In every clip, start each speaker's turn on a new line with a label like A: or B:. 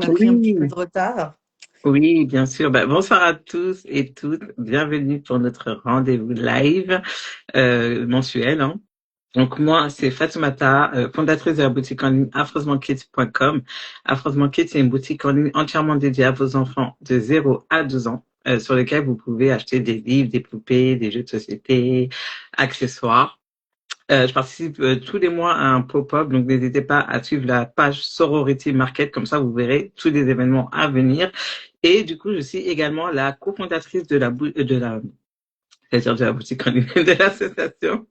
A: On a pris un petit peu
B: Oui,
A: de retard.
B: oui, bien sûr. Bonsoir à tous et toutes. Bienvenue pour notre rendez-vous live mensuel, hein. Donc moi, c'est Fatoumata, fondatrice de la boutique en ligne affreusement-kids.com. Affreusement Kids, c'est une boutique en ligne entièrement dédiée à vos enfants de 0 à 12 ans, sur lesquels vous pouvez acheter des livres, des poupées, des jeux de société, accessoires. Je participe tous les mois à un pop-up, donc n'hésitez pas à suivre la page Sorority Market, comme ça vous verrez tous les événements à venir. Et du coup, je suis également la cofondatrice c'est-à-dire de la boutique en ligne de l'association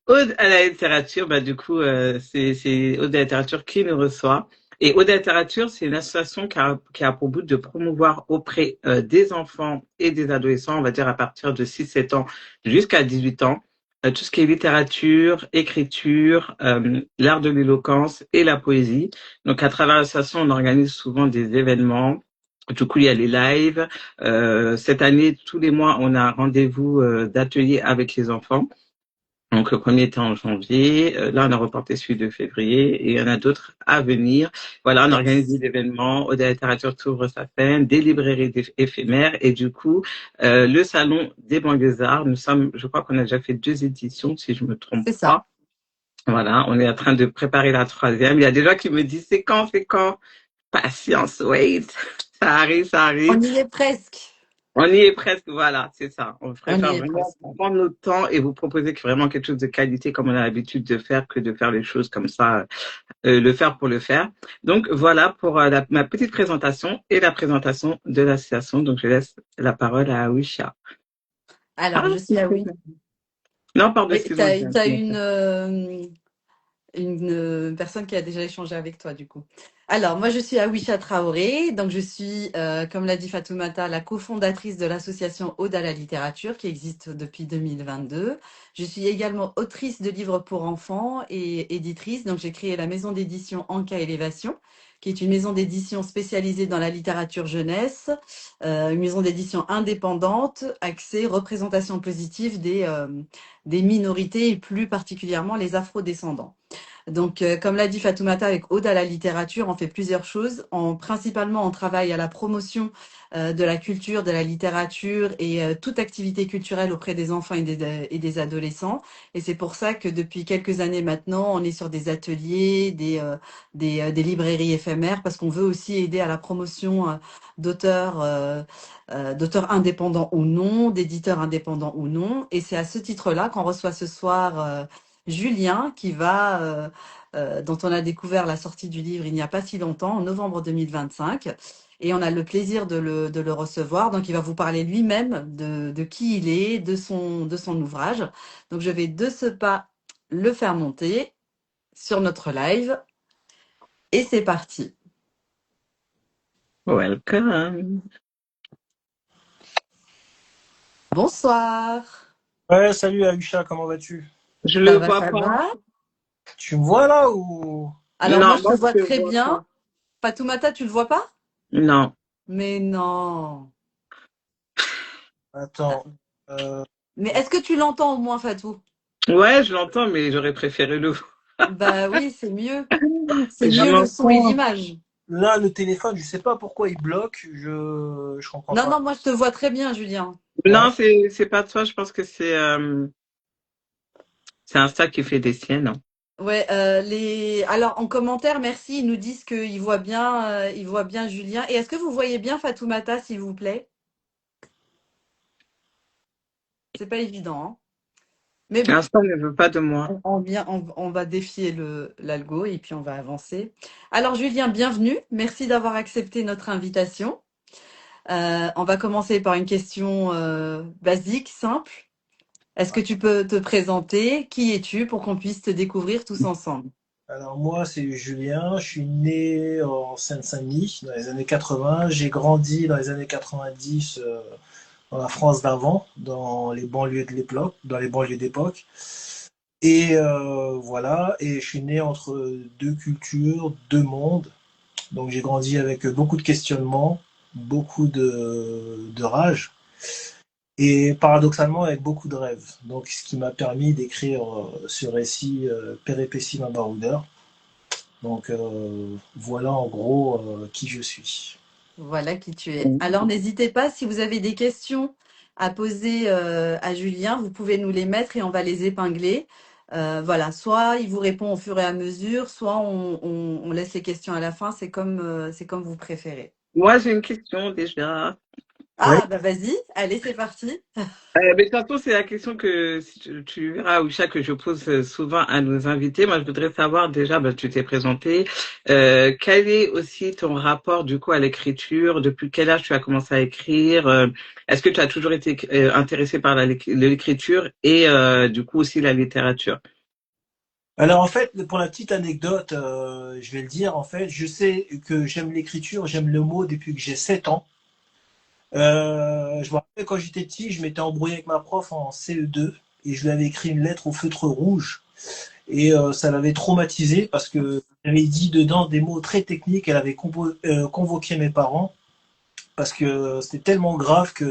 B: Aude à la littérature. Du coup, c'est Aude à la littérature qui nous reçoit. Et Aude à la littérature, c'est une association qui a pour but de promouvoir auprès des enfants et des adolescents, on va dire à partir de 6-7 ans jusqu'à 18 ans, tout ce qui est littérature, écriture, l'art de l'éloquence et la poésie. Donc, à travers l'association, on organise souvent des événements. Du coup, il y a les lives. Cette année, tous les mois, on a un rendez-vous d'atelier avec les enfants. Donc, le premier était en janvier. Là, on a reporté celui de février et il y en a d'autres à venir. Voilà, on organise des
A: Yes.
B: événements. Au de la littérature s'ouvre sa scène, des librairies éphémères et du coup, le salon des banlieusards. Je crois qu'on a déjà fait 2 éditions, si je me trompe
A: C'est ça.
B: pas. Voilà, on est en train de préparer la troisième. Il y a des gens qui me disent, c'est quand, c'est quand? Patience, wait. Ça arrive, ça
A: On
B: arrive.
A: y est presque.
B: On y est presque, voilà, c'est ça. On
A: On y
B: préfère
A: est
B: vraiment
A: presque.
B: prendre notre temps et vous proposer vraiment quelque chose de qualité comme on a l'habitude de faire que de faire les choses comme ça, le faire pour le faire. Donc voilà pour ma petite présentation et la présentation de l'association. Donc je laisse la parole à Awisha.
A: Alors,
B: Ah,
A: je suis ah oui.
B: non, pardon,
A: Oui,
B: excuse-moi.
A: t'as une personne qui a déjà échangé avec toi, du coup. Alors, moi, je suis Awisha Traoré. Donc, je suis, comme l'a dit Fatoumata, la cofondatrice de l'association Aude à la littérature qui existe depuis 2022. Je suis également autrice de livres pour enfants et éditrice. Donc, j'ai créé la maison d'édition Anka Élévation, qui est une maison d'édition spécialisée dans la littérature jeunesse, une maison d'édition indépendante, axée représentation positive des minorités et plus particulièrement les afrodescendants. Donc, comme l'a dit Fatoumata, avec Aude à la littérature, on fait plusieurs choses. Principalement, on travaille à la promotion de la culture, de la littérature et toute activité culturelle auprès des enfants et des adolescents. Et c'est pour ça que depuis quelques années maintenant, on est sur des ateliers, des librairies éphémères, parce qu'on veut aussi aider à la promotion d'auteurs indépendants ou non, d'éditeurs indépendants ou non. Et c'est à ce titre-là qu'on reçoit ce soir Julien, dont on a découvert la sortie du livre il n'y a pas si longtemps, en novembre 2025. Et on a le plaisir de le recevoir. Donc, il va vous parler lui-même de qui il est, de son ouvrage. Donc, je vais de ce pas le faire monter sur notre live. Et c'est parti.
B: Welcome.
A: Bonsoir.
C: Ouais, salut Aisha, comment vas-tu?
B: Je le vois
A: Ça
B: pas.
A: va?
C: Tu me vois là ou...
A: Alors, moi,
B: Non,
A: je te
B: moi
A: vois
B: je te
A: très
B: vois
A: bien.
B: pas.
A: Fatoumata, tu le vois pas?
B: Non.
A: Mais non. Ah,
C: Attends. euh,
A: mais est-ce que tu l'entends au moins, Fatou?
B: Ouais, je l'entends, mais j'aurais préféré le voir.
A: Bah oui, c'est mieux. C'est
B: Je
A: mieux le son et
B: m'entends.
A: l'image.
C: Là, le téléphone, je sais pas pourquoi il bloque, je comprends
A: Non, non,
C: pas.
A: moi je te vois très bien, Julien.
B: Non,
C: Ouais.
B: c'est pas toi. Je pense que c'est Insta qui fait des siennes, hein.
A: Ouais, alors en commentaire, merci, ils nous disent ils voient bien Julien. Et est-ce que vous voyez bien Fatoumata, s'il vous plaît? C'est pas évident, hein. Mais bon,
B: Insta ne veut pas de moi.
A: on va défier l'algo et puis on va avancer. Alors Julien, bienvenue. Merci d'avoir accepté notre invitation. On va commencer par une question basique, simple. Est-ce que tu peux te présenter? Qui es-tu pour qu'on puisse te découvrir tous ensemble?
C: Alors moi, c'est Julien, je suis né en Seine-Saint-Denis dans les années 80. J'ai grandi dans les années 90 dans la France d'avant, dans les banlieues de l'époque, dans les banlieues d'époque. Et voilà, et je suis né entre deux cultures, deux mondes. Donc j'ai grandi avec beaucoup de questionnements, beaucoup de rage et paradoxalement avec beaucoup de rêves. Donc ce qui m'a permis d'écrire ce récit Péripéties d'un baroudeur. Donc voilà en gros qui je suis.
A: Voilà qui tu es. Alors n'hésitez pas, si vous avez des questions à poser à Julien, vous pouvez nous les mettre et on va les épingler. Voilà, soit il vous répond au fur et à mesure, soit on laisse les questions à la fin, c'est comme vous préférez.
B: Moi, j'ai une question déjà.
C: Oui.
A: Ah, bah vas-y, allez, c'est parti.
B: Mais de toute façon, c'est la question que si tu verras, Ousha, que je pose souvent à nos invités. Moi, je voudrais savoir déjà, bah, tu t'es présenté, quel est aussi ton rapport du coup à l'écriture? Depuis quel âge tu as commencé à écrire? Est-ce que tu as toujours été intéressé par l'écriture et du coup aussi la littérature?
C: Alors en fait, pour la petite anecdote, je vais le dire, en fait, je sais que j'aime l'écriture, j'aime le mot depuis que j'ai 7 ans. Je me rappelle quand j'étais petit, je m'étais embrouillé avec ma prof en CE2 et je lui avais écrit une lettre au feutre rouge et ça l'avait traumatisé parce que j'avais dit dedans des mots très techniques. Elle avait convoqué mes parents parce que c'était tellement grave que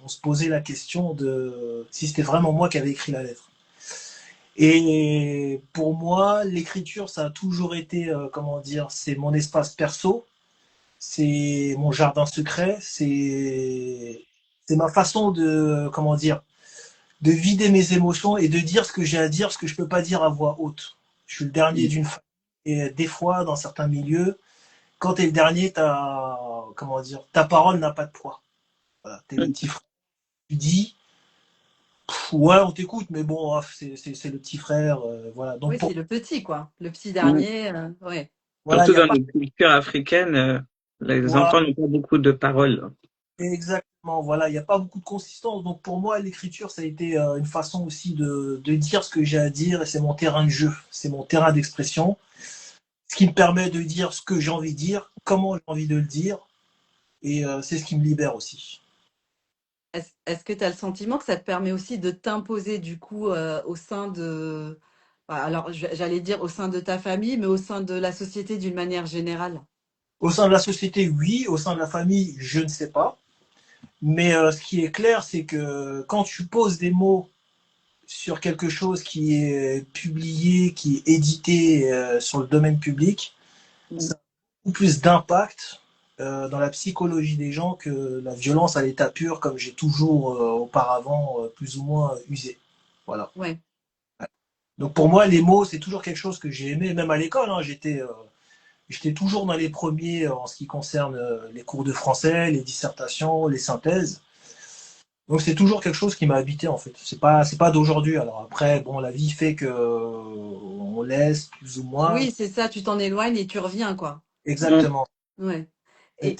C: on se posait la question de si c'était vraiment moi qui avais écrit la lettre. Et pour moi, l'écriture, ça a toujours été, comment dire, c'est mon espace perso, c'est mon jardin secret, c'est ma façon de, comment dire, de vider mes émotions et de dire ce que j'ai à dire, ce que je peux pas dire à voix haute. Je suis le dernier d'une famille et des fois, dans certains milieux, quand tu es le dernier, comment dire, ta parole n'a pas de poids. Voilà, t'es le petit frère, tu dis, ouais, on t'écoute, mais bon, ah, c'est le petit frère, voilà. Donc
A: Oui,
C: pour
A: c'est le petit, quoi. Le petit dernier, ouais.
C: voilà, il
B: Surtout
C: n'y a
B: dans
C: pas
B: les cultures africaines, les
C: voilà,
B: enfants n'ont pas beaucoup de paroles.
C: exactement, voilà, il n'y a pas beaucoup de consistance. Donc pour moi, l'écriture, ça a été une façon aussi de dire ce que j'ai à dire et c'est mon terrain de jeu, c'est mon terrain d'expression, ce qui me permet de dire ce que j'ai envie de dire, comment j'ai envie de le dire et c'est ce qui me libère aussi.
A: Est-ce que tu as le sentiment que ça te permet aussi de t'imposer du coup au sein de, bah, alors j'allais dire au sein de ta famille, mais au sein de la société d'une manière générale?
C: Au sein de la société, oui, au sein de la famille, je ne sais pas. Mais ce qui est clair, c'est que quand tu poses des mots sur quelque chose qui est publié, qui est édité sur le domaine public,
A: Mm.
C: ça a beaucoup plus d'impact dans la psychologie des gens que la violence à l'état pur, comme j'ai toujours auparavant plus ou moins usé. Voilà.
A: Ouais,
C: Donc pour moi, les mots, c'est toujours quelque chose que j'ai aimé, même à l'école. Hein, j'étais toujours dans les premiers en ce qui concerne les cours de français, les dissertations, les synthèses. Donc c'est toujours quelque chose qui m'a habité en fait. C'est pas d'aujourd'hui. Alors après, bon, la vie fait que on laisse plus ou moins.
A: oui, c'est ça, tu t'en éloignes et tu reviens, quoi.
C: Exactement.
A: Ouais. Et,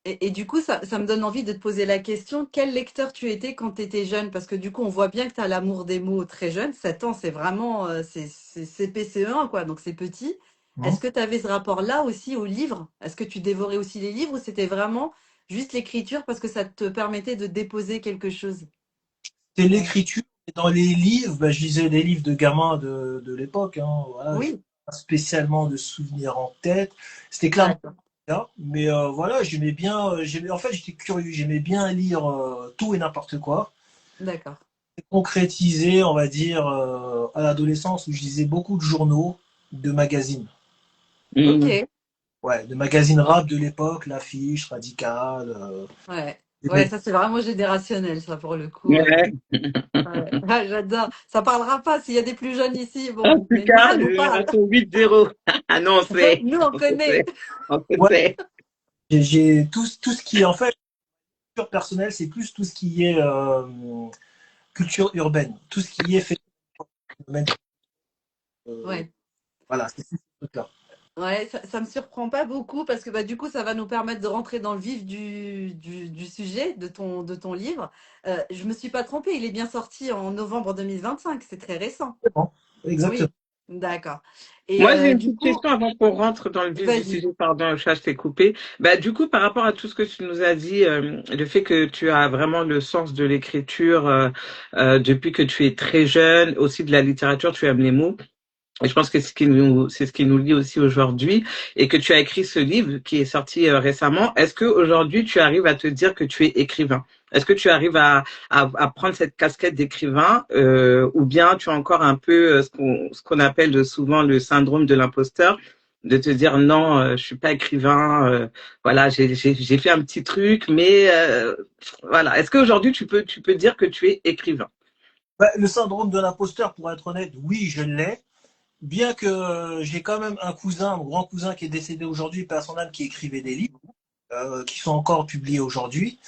A: et, et du coup, ça me donne envie de te poser la question, quel lecteur tu étais quand tu étais jeune? Parce que du coup, on voit bien que tu as l'amour des mots très jeune. 7 ans, c'est vraiment, c'est CP1, quoi, donc c'est petit.
C: Mhm.
A: Est-ce que tu avais ce rapport-là aussi aux livres? Est-ce que tu dévorais aussi les livres ou c'était vraiment juste l'écriture parce que ça te permettait de déposer quelque chose?
C: C'est l'écriture. Et dans les livres, bah, je lisais des livres de gamins de l'époque. Hein, voilà, j'ai
A: Oui,
C: pas spécialement de souvenirs en tête. C'était clairement
A: d'accord,
C: ça. Mais voilà, j'aimais bien. En fait, j'étais curieux. J'aimais bien lire tout et n'importe quoi.
A: d'accord.
C: Concrétisé, on va dire, à l'adolescence où je lisais beaucoup de journaux, de magazines.
B: Mm.
A: Ok,
C: Ouais, de magazines rap de l'époque, L'Affiche, Radical.
A: ouais.
C: Les
A: Ouais,
C: mecs-
A: ça c'est vraiment générationnel, ça pour le coup.
B: Ouais.
A: Ouais. Ah, j'adore. Ça parlera pas s'il y a des plus jeunes ici,
B: En
A: bon,
B: tout
A: mais nous,
B: cas,
A: ça nous parle.
B: génération 8-0. Ah non, on sait,
A: Nous, on
B: on
A: connaît.
B: sait, on
C: ouais,
B: sait.
C: j'ai tout ce qui est en fait culture personnelle, c'est plus tout ce qui est culture urbaine, tout ce qui est fait.
A: Ouais.
C: Voilà, c'est ce truc-là.
A: Ouais, ça me surprend pas beaucoup parce que bah, du coup, ça va nous permettre de rentrer dans le vif du sujet de ton livre. Je me suis pas trompée, il est bien sorti en novembre 2025, c'est très récent.
C: Exactement. Exactement.
A: Oui, d'accord. Et
B: Moi, j'ai une
A: du
B: petite
A: coup,
B: question avant qu'on rentre dans le vif du
A: vas-y.
B: sujet. Pardon, je t'ai coupé. Bah, du coup, par rapport à tout ce que tu nous as dit, le fait que tu as vraiment le sens de l'écriture depuis que tu es très jeune, aussi de la littérature, tu aimes les mots. Et je pense que c'est ce qui nous lie aussi aujourd'hui, et que tu as écrit ce livre qui est sorti récemment. Est-ce que aujourd'hui tu arrives à te dire que tu es écrivain? Est-ce que tu arrives à prendre cette casquette d'écrivain, ou bien tu as encore un peu ce qu'on appelle souvent le syndrome de l'imposteur, de te dire non, je suis pas écrivain, voilà, j'ai fait un petit truc, mais voilà. Est-ce qu'aujourd'hui tu peux dire que tu es écrivain?
C: Bah, le syndrome de l'imposteur, pour être honnête, oui, je l'ai. Bien que j'ai quand même un cousin, mon grand cousin qui est décédé aujourd'hui, paix à son âme, qui écrivait des livres qui sont encore publiés aujourd'hui.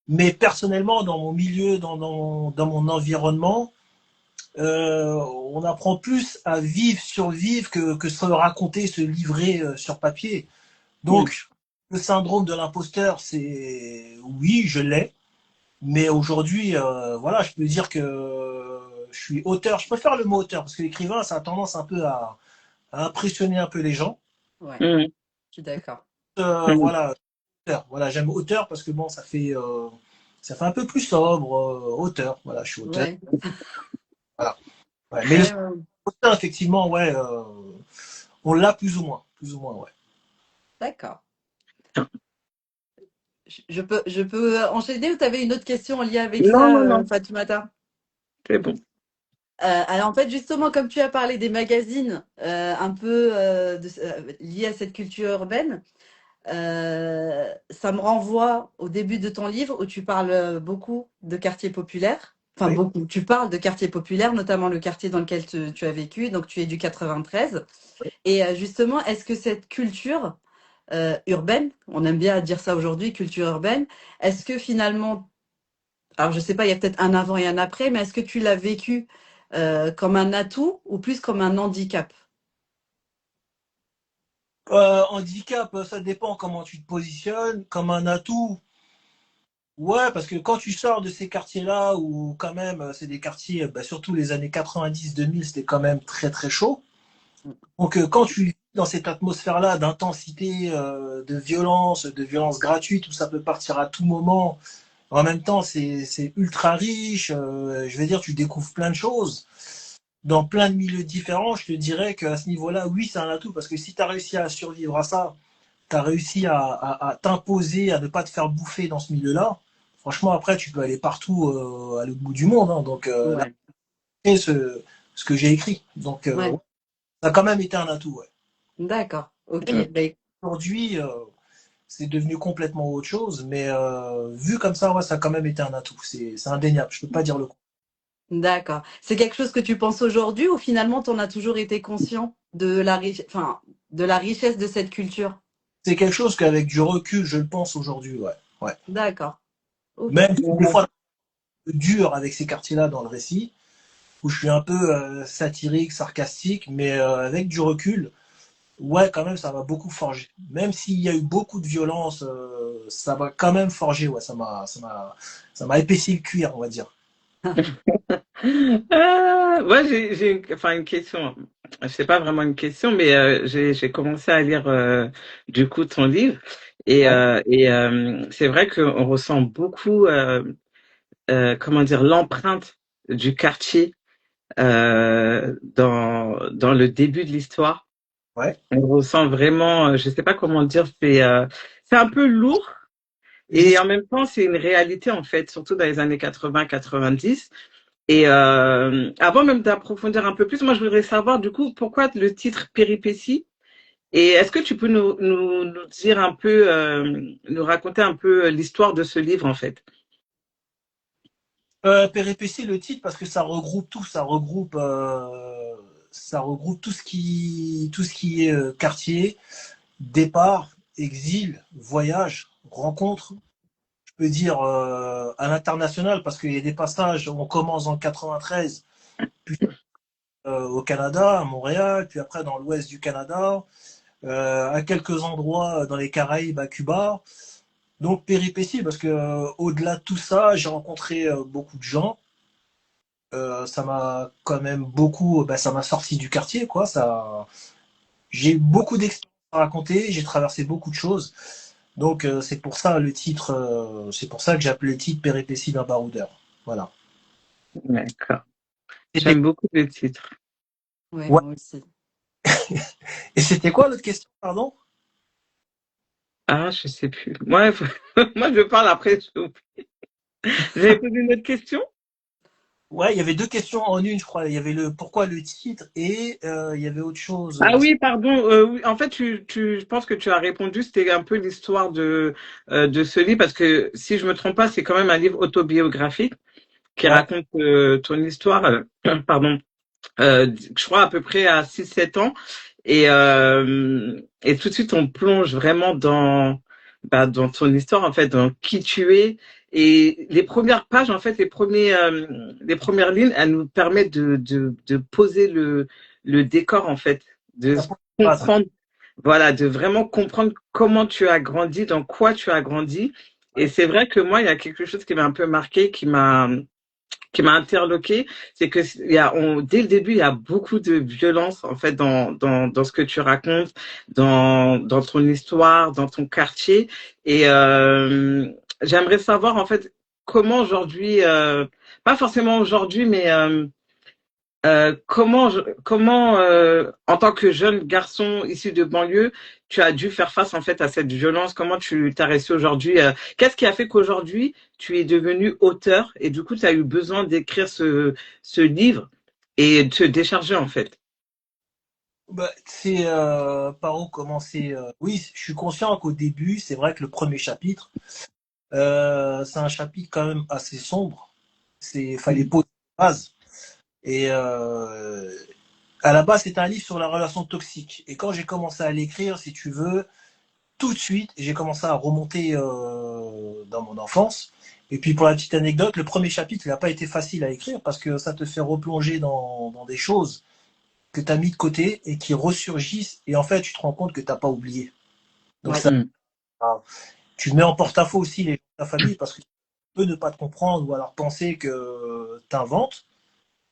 C: Mais personnellement, dans mon milieu, dans mon environnement, on apprend plus à vivre, survivre que se raconter, se livrer sur papier.
B: Mm.
C: Donc, le syndrome de l'imposteur, c'est oui, je l'ai. Mais aujourd'hui, voilà, je peux dire que je suis auteur. Je préfère le mot auteur parce que l'écrivain, ça a tendance un peu à impressionner un peu les gens.
A: Ouais,
B: Mm.
A: je suis d'accord.
B: Mm.
C: Voilà, auteur. Voilà, j'aime auteur parce que bon, ça fait un peu plus sobre, auteur. Voilà, je suis auteur.
A: Ouais,
C: Voilà. Ouais, mais le
A: ouais, ouais.
C: auteur, effectivement, ouais, on l'a plus ou moins, ouais.
A: D'accord. Je peux enchaîner ou tu avais une autre question en lien avec
B: Non,
A: ça,
B: non, non,
A: Fatoumata?
B: c'est bon.
A: Alors en fait, justement, comme tu as parlé des magazines un peu liés à cette culture urbaine, ça me renvoie au début de ton livre où tu parles beaucoup de quartiers populaires. Enfin,
C: Oui.
A: beaucoup. Tu parles de quartiers populaires, notamment le quartier dans lequel tu as vécu. Donc, tu es du 93. Et justement, est-ce que cette culture urbaine, on aime bien dire ça aujourd'hui, culture urbaine, est-ce que finalement, alors je sais pas, il y a peut-être un avant et un après, mais est-ce que tu l'as vécu comme un atout ou plus comme un handicap?
C: Handicap, ça dépend comment tu te positionnes. Comme un atout, ouais, parce que quand tu sors de ces quartiers-là, où quand même, c'est des quartiers, bah, surtout les années 90-2000, c'était quand même très très chaud. Donc quand tu vis dans cette atmosphère-là d'intensité, de violence gratuite, où ça peut partir à tout moment, en même temps c'est ultra riche, je veux dire, tu découvres plein de choses. Dans plein de milieux différents, je te dirais qu'à ce niveau-là, oui, c'est un atout, parce que si tu as réussi à survivre à ça, tu as réussi à t'imposer, à ne pas te faire bouffer dans ce milieu-là, franchement, après, tu peux aller partout à l'autre bout du monde. Hein. Donc là,
A: Ouais,
C: c'est ce que j'ai écrit. Donc,
A: ouais,
C: ça a quand même été un atout. Ouais.
A: d'accord. Ok.
B: Mm.
A: Ben,
C: Aujourd'hui, c'est devenu complètement autre chose, mais vu comme ça, ouais, ça a quand même été un atout. C'est indéniable, je peux pas dire le contraire.
A: d'accord. C'est quelque chose que tu penses aujourd'hui ou finalement tu en as toujours été conscient de enfin, de la richesse de cette culture?
C: C'est quelque chose qu'avec du recul, je le pense aujourd'hui. Ouais. Ouais.
A: D'accord. Ok.
C: Même si des fois, c'est dur avec ces quartiers-là dans le récit, où je suis un peu satirique, sarcastique, mais avec du recul, ouais, quand même, ça m'a beaucoup forgé. Même s'il y a eu beaucoup de violence, ça m'a quand même forgé. Ouais, ça m'a épaissi le cuir, on va dire.
B: Moi, enfin, une question. C'est pas vraiment une question, mais j'ai commencé à lire du coup ton livre,
C: Ouais,
B: c'est vrai qu'on ressent beaucoup, comment dire, l'empreinte du quartier dans le début de l'histoire.
C: ouais.
B: On ressent vraiment, je sais pas comment dire, c'est un peu lourd. Et
C: Juste,
B: en même temps, c'est une réalité en fait, surtout dans les années 80-90. Et avant même d'approfondir un peu plus, moi je voudrais savoir du coup pourquoi le titre Péripéties. Et est-ce que tu peux nous dire un peu, nous raconter un peu l'histoire de ce livre en fait?
C: péripétie, le titre, parce que ça regroupe tout, ça regroupe tout ce qui est quartier, départ, exil, voyage, rencontre. Je peux dire à l'international, parce qu'il y a des passages, on commence en 93, puis au Canada, à Montréal, puis après dans l'ouest du Canada, à quelques endroits dans les Caraïbes, à Cuba. Donc péripétie, parce que au-delà de tout ça, j'ai rencontré beaucoup de gens. Ça m'a quand même beaucoup, bah, ça m'a sorti du quartier, quoi. Ça, j'ai beaucoup d'expériences à raconter, j'ai traversé beaucoup de choses. Donc c'est pour ça le titre, c'est pour ça que j'ai appelé le titre Péripéties d'un baroudeur. Voilà.
B: D'accord.
C: C'était
B: J'aime beaucoup le titre.
A: Ouais,
C: ouais,
A: moi aussi.
C: Et c'était quoi l'autre question, pardon?
B: Ah, je sais plus. Moi, moi, je parle après. J'avais posé une autre question.
C: Ouais, il y avait deux questions en une, je crois. Il y avait le pourquoi le titre et il y avait autre chose.
B: Ah oui, pardon. Oui, en fait, je pense que tu as répondu. C'était un peu l'histoire de ce livre parce que si je me trompe pas, c'est quand même un livre autobiographique qui
C: Ouais,
B: raconte ton histoire. Pardon. Je crois à peu près à 6 7 ans. Et tout de suite, on plonge vraiment dans ton histoire, en fait, dans qui tu es. Et les premières pages, en fait, les premières lignes, elles nous permettent de poser le décor, en fait, de
C: ça pose pas, ça.
B: comprendre, voilà, de vraiment comprendre comment tu as grandi, dans quoi tu as grandi. Et
C: Ouais.
B: c'est vrai que moi, il y a quelque chose qui m'a un peu marqué, qui m'a interloqué, c'est que dès le début, il y a beaucoup de violence en fait dans ce que tu racontes, dans ton histoire, dans ton quartier. Et j'aimerais savoir en fait comment aujourd'hui, pas forcément aujourd'hui, mais comment en tant que jeune garçon issu de banlieue, tu as dû faire face en fait à cette violence? Comment tu t'as réussi aujourd'hui? Qu'est-ce qui a fait qu'aujourd'hui tu es devenu auteur et du coup tu as eu besoin d'écrire ce livre et de te décharger en fait?
C: Bah, c'est par où commencer? Oui, je suis conscient qu'au début, c'est vrai que le premier chapitre, c'est un chapitre quand même assez sombre. Fallait
B: Mm.
C: poser les bases. Et à la base, c'était un livre sur la relation toxique. Et quand j'ai commencé à l'écrire, si tu veux, tout de suite, j'ai commencé à remonter dans mon enfance. Et puis pour la petite anecdote, le premier chapitre, il n'a pas été facile à écrire parce que ça te fait replonger dans des choses que tu as mis de côté et qui ressurgissent. Et en fait, tu te rends compte que tu n'as pas oublié. Donc
A: Ouais.
C: ça,
B: Mm.
C: tu mets en porte-à-faux aussi les gens de ta famille parce que tu peux ne pas te comprendre ou alors penser que tu inventes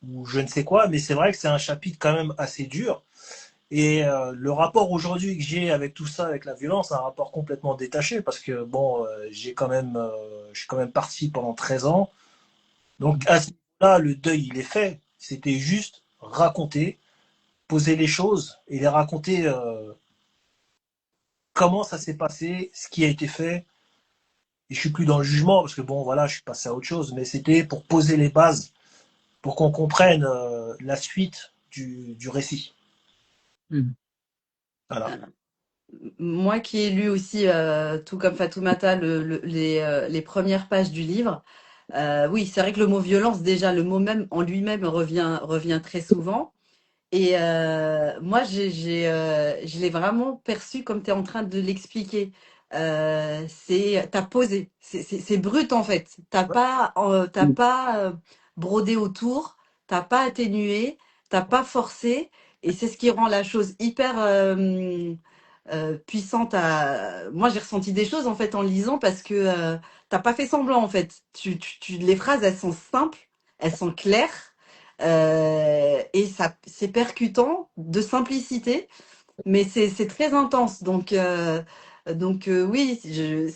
C: ou je ne sais quoi. Mais c'est vrai que c'est un chapitre quand même assez dur. Et le rapport aujourd'hui que j'ai avec tout ça, avec la violence, c'est un rapport complètement détaché parce que bon, je suis quand même parti pendant 13 ans. Donc à ce moment-là, le deuil, il est fait. C'était juste raconter, poser les choses et les raconter comment ça s'est passé, ce qui a été fait. Et je suis plus dans le jugement parce que bon, voilà, je suis passé à autre chose. Mais c'était pour poser les bases, pour qu'on comprenne la suite du récit.
B: Mm.
C: Voilà.
A: Moi qui ai lu aussi, tout comme Fatoumata, les premières pages du livre, oui, c'est vrai que le mot violence, déjà, le mot même en lui-même revient très souvent. Et moi, je l'ai vraiment perçu comme tu es en train de l'expliquer. T'as posé, c'est brut en fait. T'as pas brodé autour, t'as pas atténué, t'as pas forcé. Et c'est ce qui rend la chose hyper puissante. Moi, j'ai ressenti des choses en fait en lisant parce que t'as pas fait semblant en fait. Les phrases, elles sont simples, elles sont claires. Et ça, c'est percutant, de simplicité, mais c'est très intense. Oui,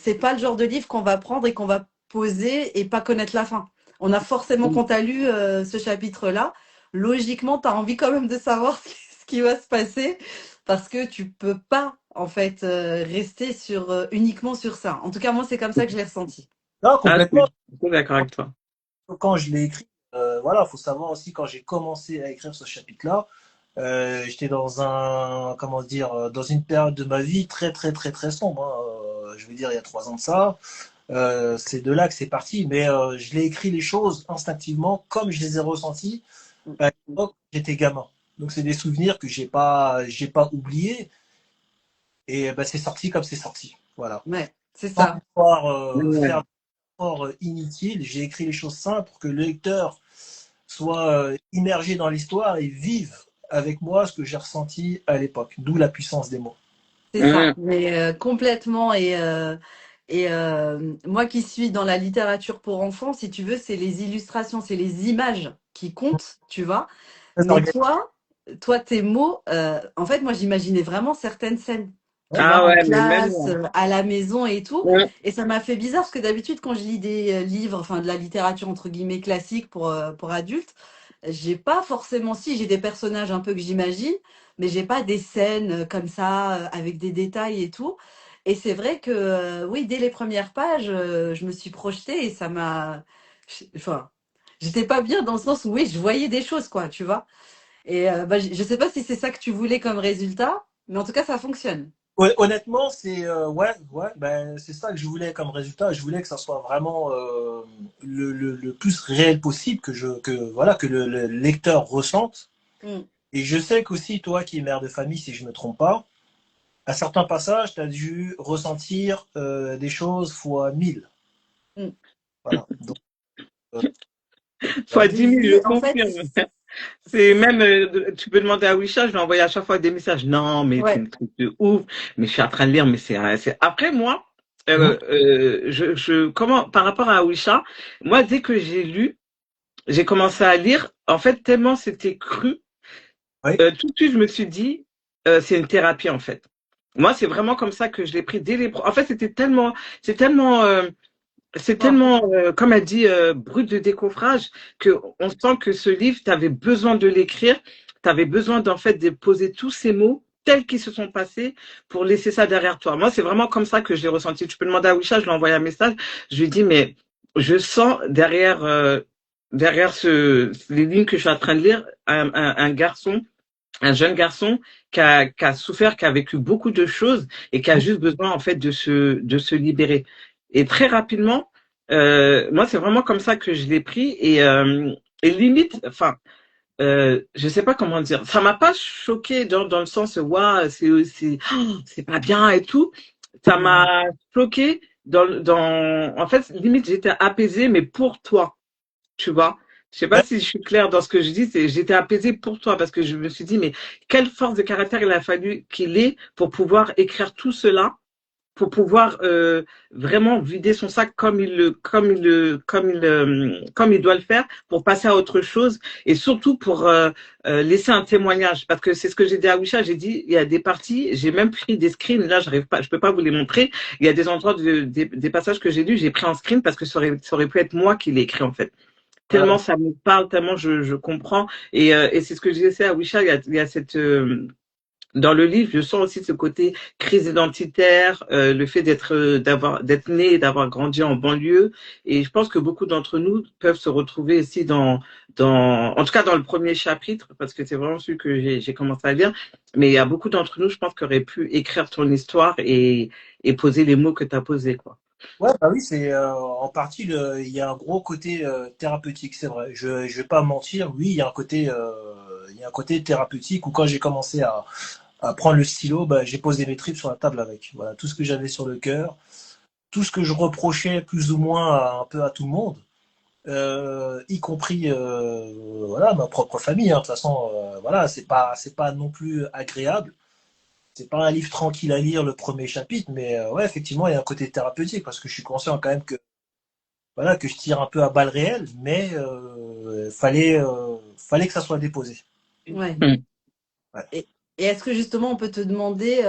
A: c'est pas le genre de livre qu'on va prendre et qu'on va poser et pas connaître la fin. On a forcément, quand tu as lu ce chapitre-là, logiquement, tu as envie quand même de savoir ce qui va se passer parce que tu peux pas, en fait, rester uniquement sur ça. En tout cas, moi, c'est comme ça que je l'ai ressenti.
C: Non,
B: Ah, je
C: complètement.
B: suis tout d'accord avec toi.
C: Quand je l'ai écrit, voilà, faut savoir aussi quand j'ai commencé à écrire ce chapitre-là, j'étais dans comment dire, dans une période de ma vie très très très très sombre, hein. Je veux dire, il y a 3 ans de ça. C'est de là que c'est parti, mais je l'ai écrit les choses instinctivement comme je les ai ressenties à l'époque où j'étais gamin. Donc c'est des souvenirs que j'ai pas oubliés et ben, c'est sorti comme c'est sorti. Voilà.
A: Ouais, c'est
C: Sans
A: ça.
C: pouvoir
B: Ouais.
C: faire d'efforts inutiles, j'ai écrit les choses simples pour que le lecteur soit immergé dans l'histoire et vive avec moi ce que j'ai ressenti à l'époque. D'où la puissance des mots.
A: C'est ça,
B: Mm.
A: mais complètement. Et moi qui suis dans la littérature pour enfants, si tu veux, c'est les illustrations, c'est les images qui comptent, tu vois.
C: Très
A: Mais
C: organisé.
A: tes mots, en fait, moi j'imaginais vraiment certaines scènes, tu
C: Ouais.
A: vois,
B: Ah
A: en
B: ouais, mais même
A: classe,
B: moi.
A: à la maison et tout.
B: Mm.
A: Et ça m'a fait bizarre parce que d'habitude, quand je lis des livres, enfin de la littérature entre guillemets classique pour adultes, j'ai pas forcément, si j'ai des personnages un peu que j'imagine, mais j'ai pas des scènes comme ça avec des détails et tout. Et c'est vrai que oui, dès les premières pages, je me suis projetée et ça m'a, enfin, j'étais pas bien dans le sens où oui, je voyais des choses quoi, tu vois. Et bah, je sais pas si c'est ça que tu voulais comme résultat, mais en tout cas, ça fonctionne.
C: Ouais, honnêtement, c'est ouais, ben, c'est ça que je voulais comme résultat. Je voulais que ça soit vraiment le plus réel possible, voilà, que le lecteur ressente.
A: Mm,
C: Et je sais qu'aussi, toi qui es mère de famille, si je ne me trompe pas, à certains passages, tu as dû ressentir des choses fois 1000.
A: mm.
C: Voilà. Donc, euh,
B: Fois
C: voilà.
B: 10 000, je
A: Oui, en fait,
B: confirme. C'est même, tu peux demander à Wisha, je lui envoie à chaque fois des messages. Non, mais c'est
A: ouais.
B: un truc de ouf. Mais je suis en train de lire, mais après moi,
C: Mhm.
B: comment, par rapport à Wisha, moi, dès que j'ai lu, j'ai commencé à lire, en fait, tellement c'était cru,
C: Oui.
B: tout de suite, je me suis dit, c'est une thérapie, en fait. Moi, c'est vraiment comme ça que je l'ai pris dès en fait, c'est tellement,
A: Bon.
B: comme elle dit, brut de décoffrage, que on sent que ce livre, tu avais besoin de l'écrire, tu avais besoin d'en fait de poser tous ces mots tels qu'ils se sont passés pour laisser ça derrière toi. Moi, c'est vraiment comme ça que je l'ai ressenti. Tu peux demander à Wisha, je lui ai envoyé un message, je lui ai dit, mais je sens derrière les lignes que je suis en train de lire, un garçon, un jeune garçon qui a souffert, qui a vécu beaucoup de choses et qui a juste besoin en fait de se libérer. Et très rapidement, moi c'est vraiment comme ça que je l'ai pris et limite, enfin, je sais pas comment dire, ça m'a pas choqué dans le sens waouh c'est pas bien et tout. Ça
A: Mm.
B: m'a choqué en fait limite j'étais apaisée mais pour toi, tu vois. Je sais pas
C: Ouais.
B: si je suis claire dans ce que je dis, c'est j'étais apaisée pour toi parce que je me suis dit mais quelle force de caractère il a fallu qu'il ait pour pouvoir écrire tout cela, pour pouvoir vraiment vider son sac comme il doit le faire pour passer à autre chose et surtout pour laisser un témoignage parce que c'est ce que j'ai dit à Wisha, j'ai dit il y a des parties, j'ai même pris des screens, là j'arrive pas, je peux pas vous les montrer, il y a des endroits des passages que j'ai lus, j'ai pris en screen parce que ça aurait pu être moi qui l'ai écrit en fait
C: Ah,
B: tellement ça me parle, tellement je comprends. Et c'est ce que je disais à Wisha, il y a cette dans le livre, je sens aussi ce côté crise identitaire, le fait d'être né et d'avoir grandi en banlieue. Et je pense que beaucoup d'entre nous peuvent se retrouver ici en tout cas dans le premier chapitre, parce que c'est vraiment celui que j'ai commencé à lire. Mais il y a beaucoup d'entre nous, je pense, qui auraient pu écrire ton histoire et poser les mots que tu as posés, quoi.
C: ouais, bah oui, c'est en partie il y a un gros côté thérapeutique, c'est vrai. Je vais pas mentir, oui, il y a un côté thérapeutique où quand j'ai commencé à prendre le stylo, bah, j'ai posé mes tripes sur la table avec. Voilà, tout ce que j'avais sur le cœur, tout ce que je reprochais plus ou moins un peu à tout le monde, y compris voilà ma propre famille. Hein. De toute façon, voilà, c'est pas non plus agréable. C'est pas un livre tranquille à lire le premier chapitre, mais ouais, effectivement, il y a un côté thérapeutique parce que je suis conscient quand même que voilà que je tire un peu à balles réelles, mais fallait que ça soit déposé.
A: Ouais.
B: Mm.
C: Ouais.
A: Et, et est-ce que justement on peut te demander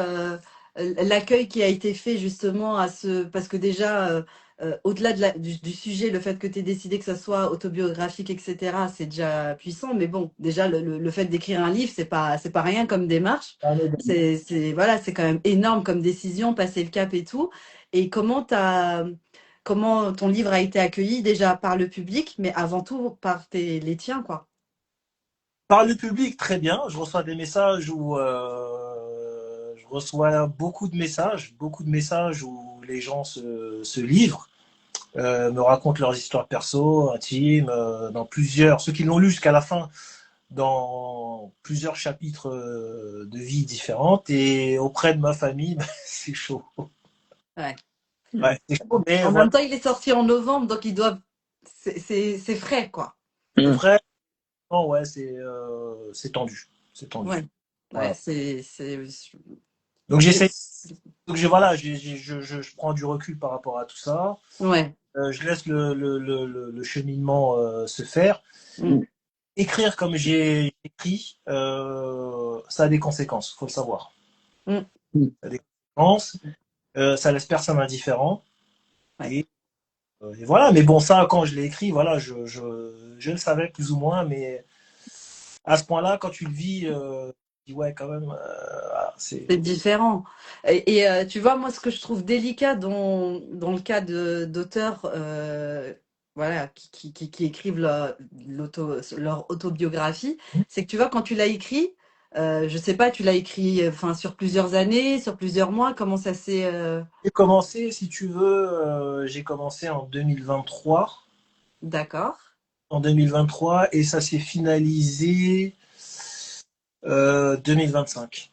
A: l'accueil qui a été fait justement à ce... Parce que déjà, au-delà du sujet, le fait que tu aies décidé que ça soit autobiographique, etc., c'est déjà puissant. Mais bon, déjà, le fait d'écrire un livre, c'est pas rien comme démarche. Voilà, c'est quand même énorme comme décision, passer le cap et tout. Et comment ton livre a été accueilli déjà par le public, mais avant tout par les tiens, quoi.
C: Par le public, très bien. Je reçois des messages où je reçois beaucoup de messages où les gens se livrent, me racontent leurs histoires perso, intimes, ceux qui l'ont lu jusqu'à la fin, dans plusieurs chapitres de vie différentes. Et auprès de ma famille, c'est chaud.
A: Ouais.
C: Ouais, c'est chaud, mais
A: En
C: voilà,
A: même temps, il est sorti en novembre, donc ils doivent. C'est frais, quoi.
C: c'est
B: Mm.
C: vrai. Non, ouais, c'est tendu. C'est tendu.
A: Ouais. Ouais,
C: Voilà.
A: c'est.
C: Donc
A: c'est-
C: j'essaie. Donc voilà, je prends du recul par rapport à tout ça.
A: Ouais.
C: Je laisse le cheminement se faire.
A: Mm,
C: Écrire comme j'ai écrit, ça a des conséquences, faut le savoir.
A: mm,
C: Ça a des conséquences, ça laisse personne indifférent.
A: ouais.
C: Et voilà, mais bon, ça, quand je l'ai écrit, voilà, je le savais plus ou moins, mais à ce point-là, quand tu le vis, tu dis, ouais, quand même,
A: C'est
C: c'est.
A: différent. Tu vois, moi, ce que je trouve délicat dans le cas d'auteurs voilà, qui écrivent leur autobiographie, c'est que tu vois, quand tu l'as écrit, je sais pas, tu l'as écrit enfin, sur plusieurs années, sur plusieurs mois, comment ça s'est...
C: J'ai commencé, si tu veux, j'ai commencé en 2023.
A: D'accord,
C: En 2023 et ça s'est finalisé 2025.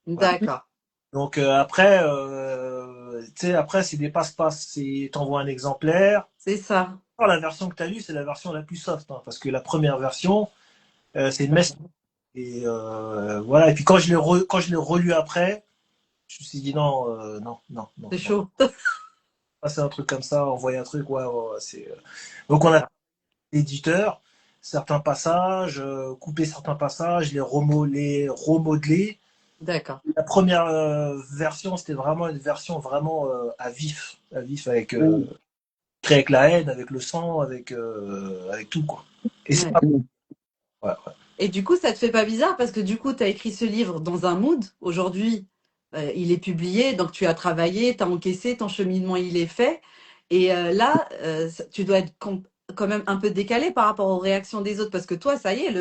C: Voilà.
A: d'accord,
C: Donc après, tu sais, après c'est des passe-passe. T'envoies un exemplaire.
A: c'est ça.
C: Alors, la version que tu as lue, c'est la version la plus soft, hein, parce que la première version, c'est une messe. Et voilà. Et puis quand je l'ai relu après, je me suis dit non, non, non, non,
A: C'est
C: non.
A: chaud.
C: Passer un truc comme ça, envoyer un truc, ouais, ouais, ouais, c'est. Donc on a
A: D'accord.
C: l'éditeur, certains passages, couper certains passages, les remodeler.
A: D'accord.
C: La première version, c'était vraiment une version vraiment à vif avec
B: Mm.
C: créé avec la haine, avec le sang, avec tout quoi. Et c'est
A: Ouais.
C: pas ouais, ouais.
A: Et du coup, ça te fait pas bizarre parce que du coup, tu as écrit ce livre dans un mood. Aujourd'hui, il est publié, donc tu as travaillé, tu as encaissé, ton cheminement, il est fait. Et là, tu dois être quand même un peu décalé par rapport aux réactions des autres parce que toi, ça y est,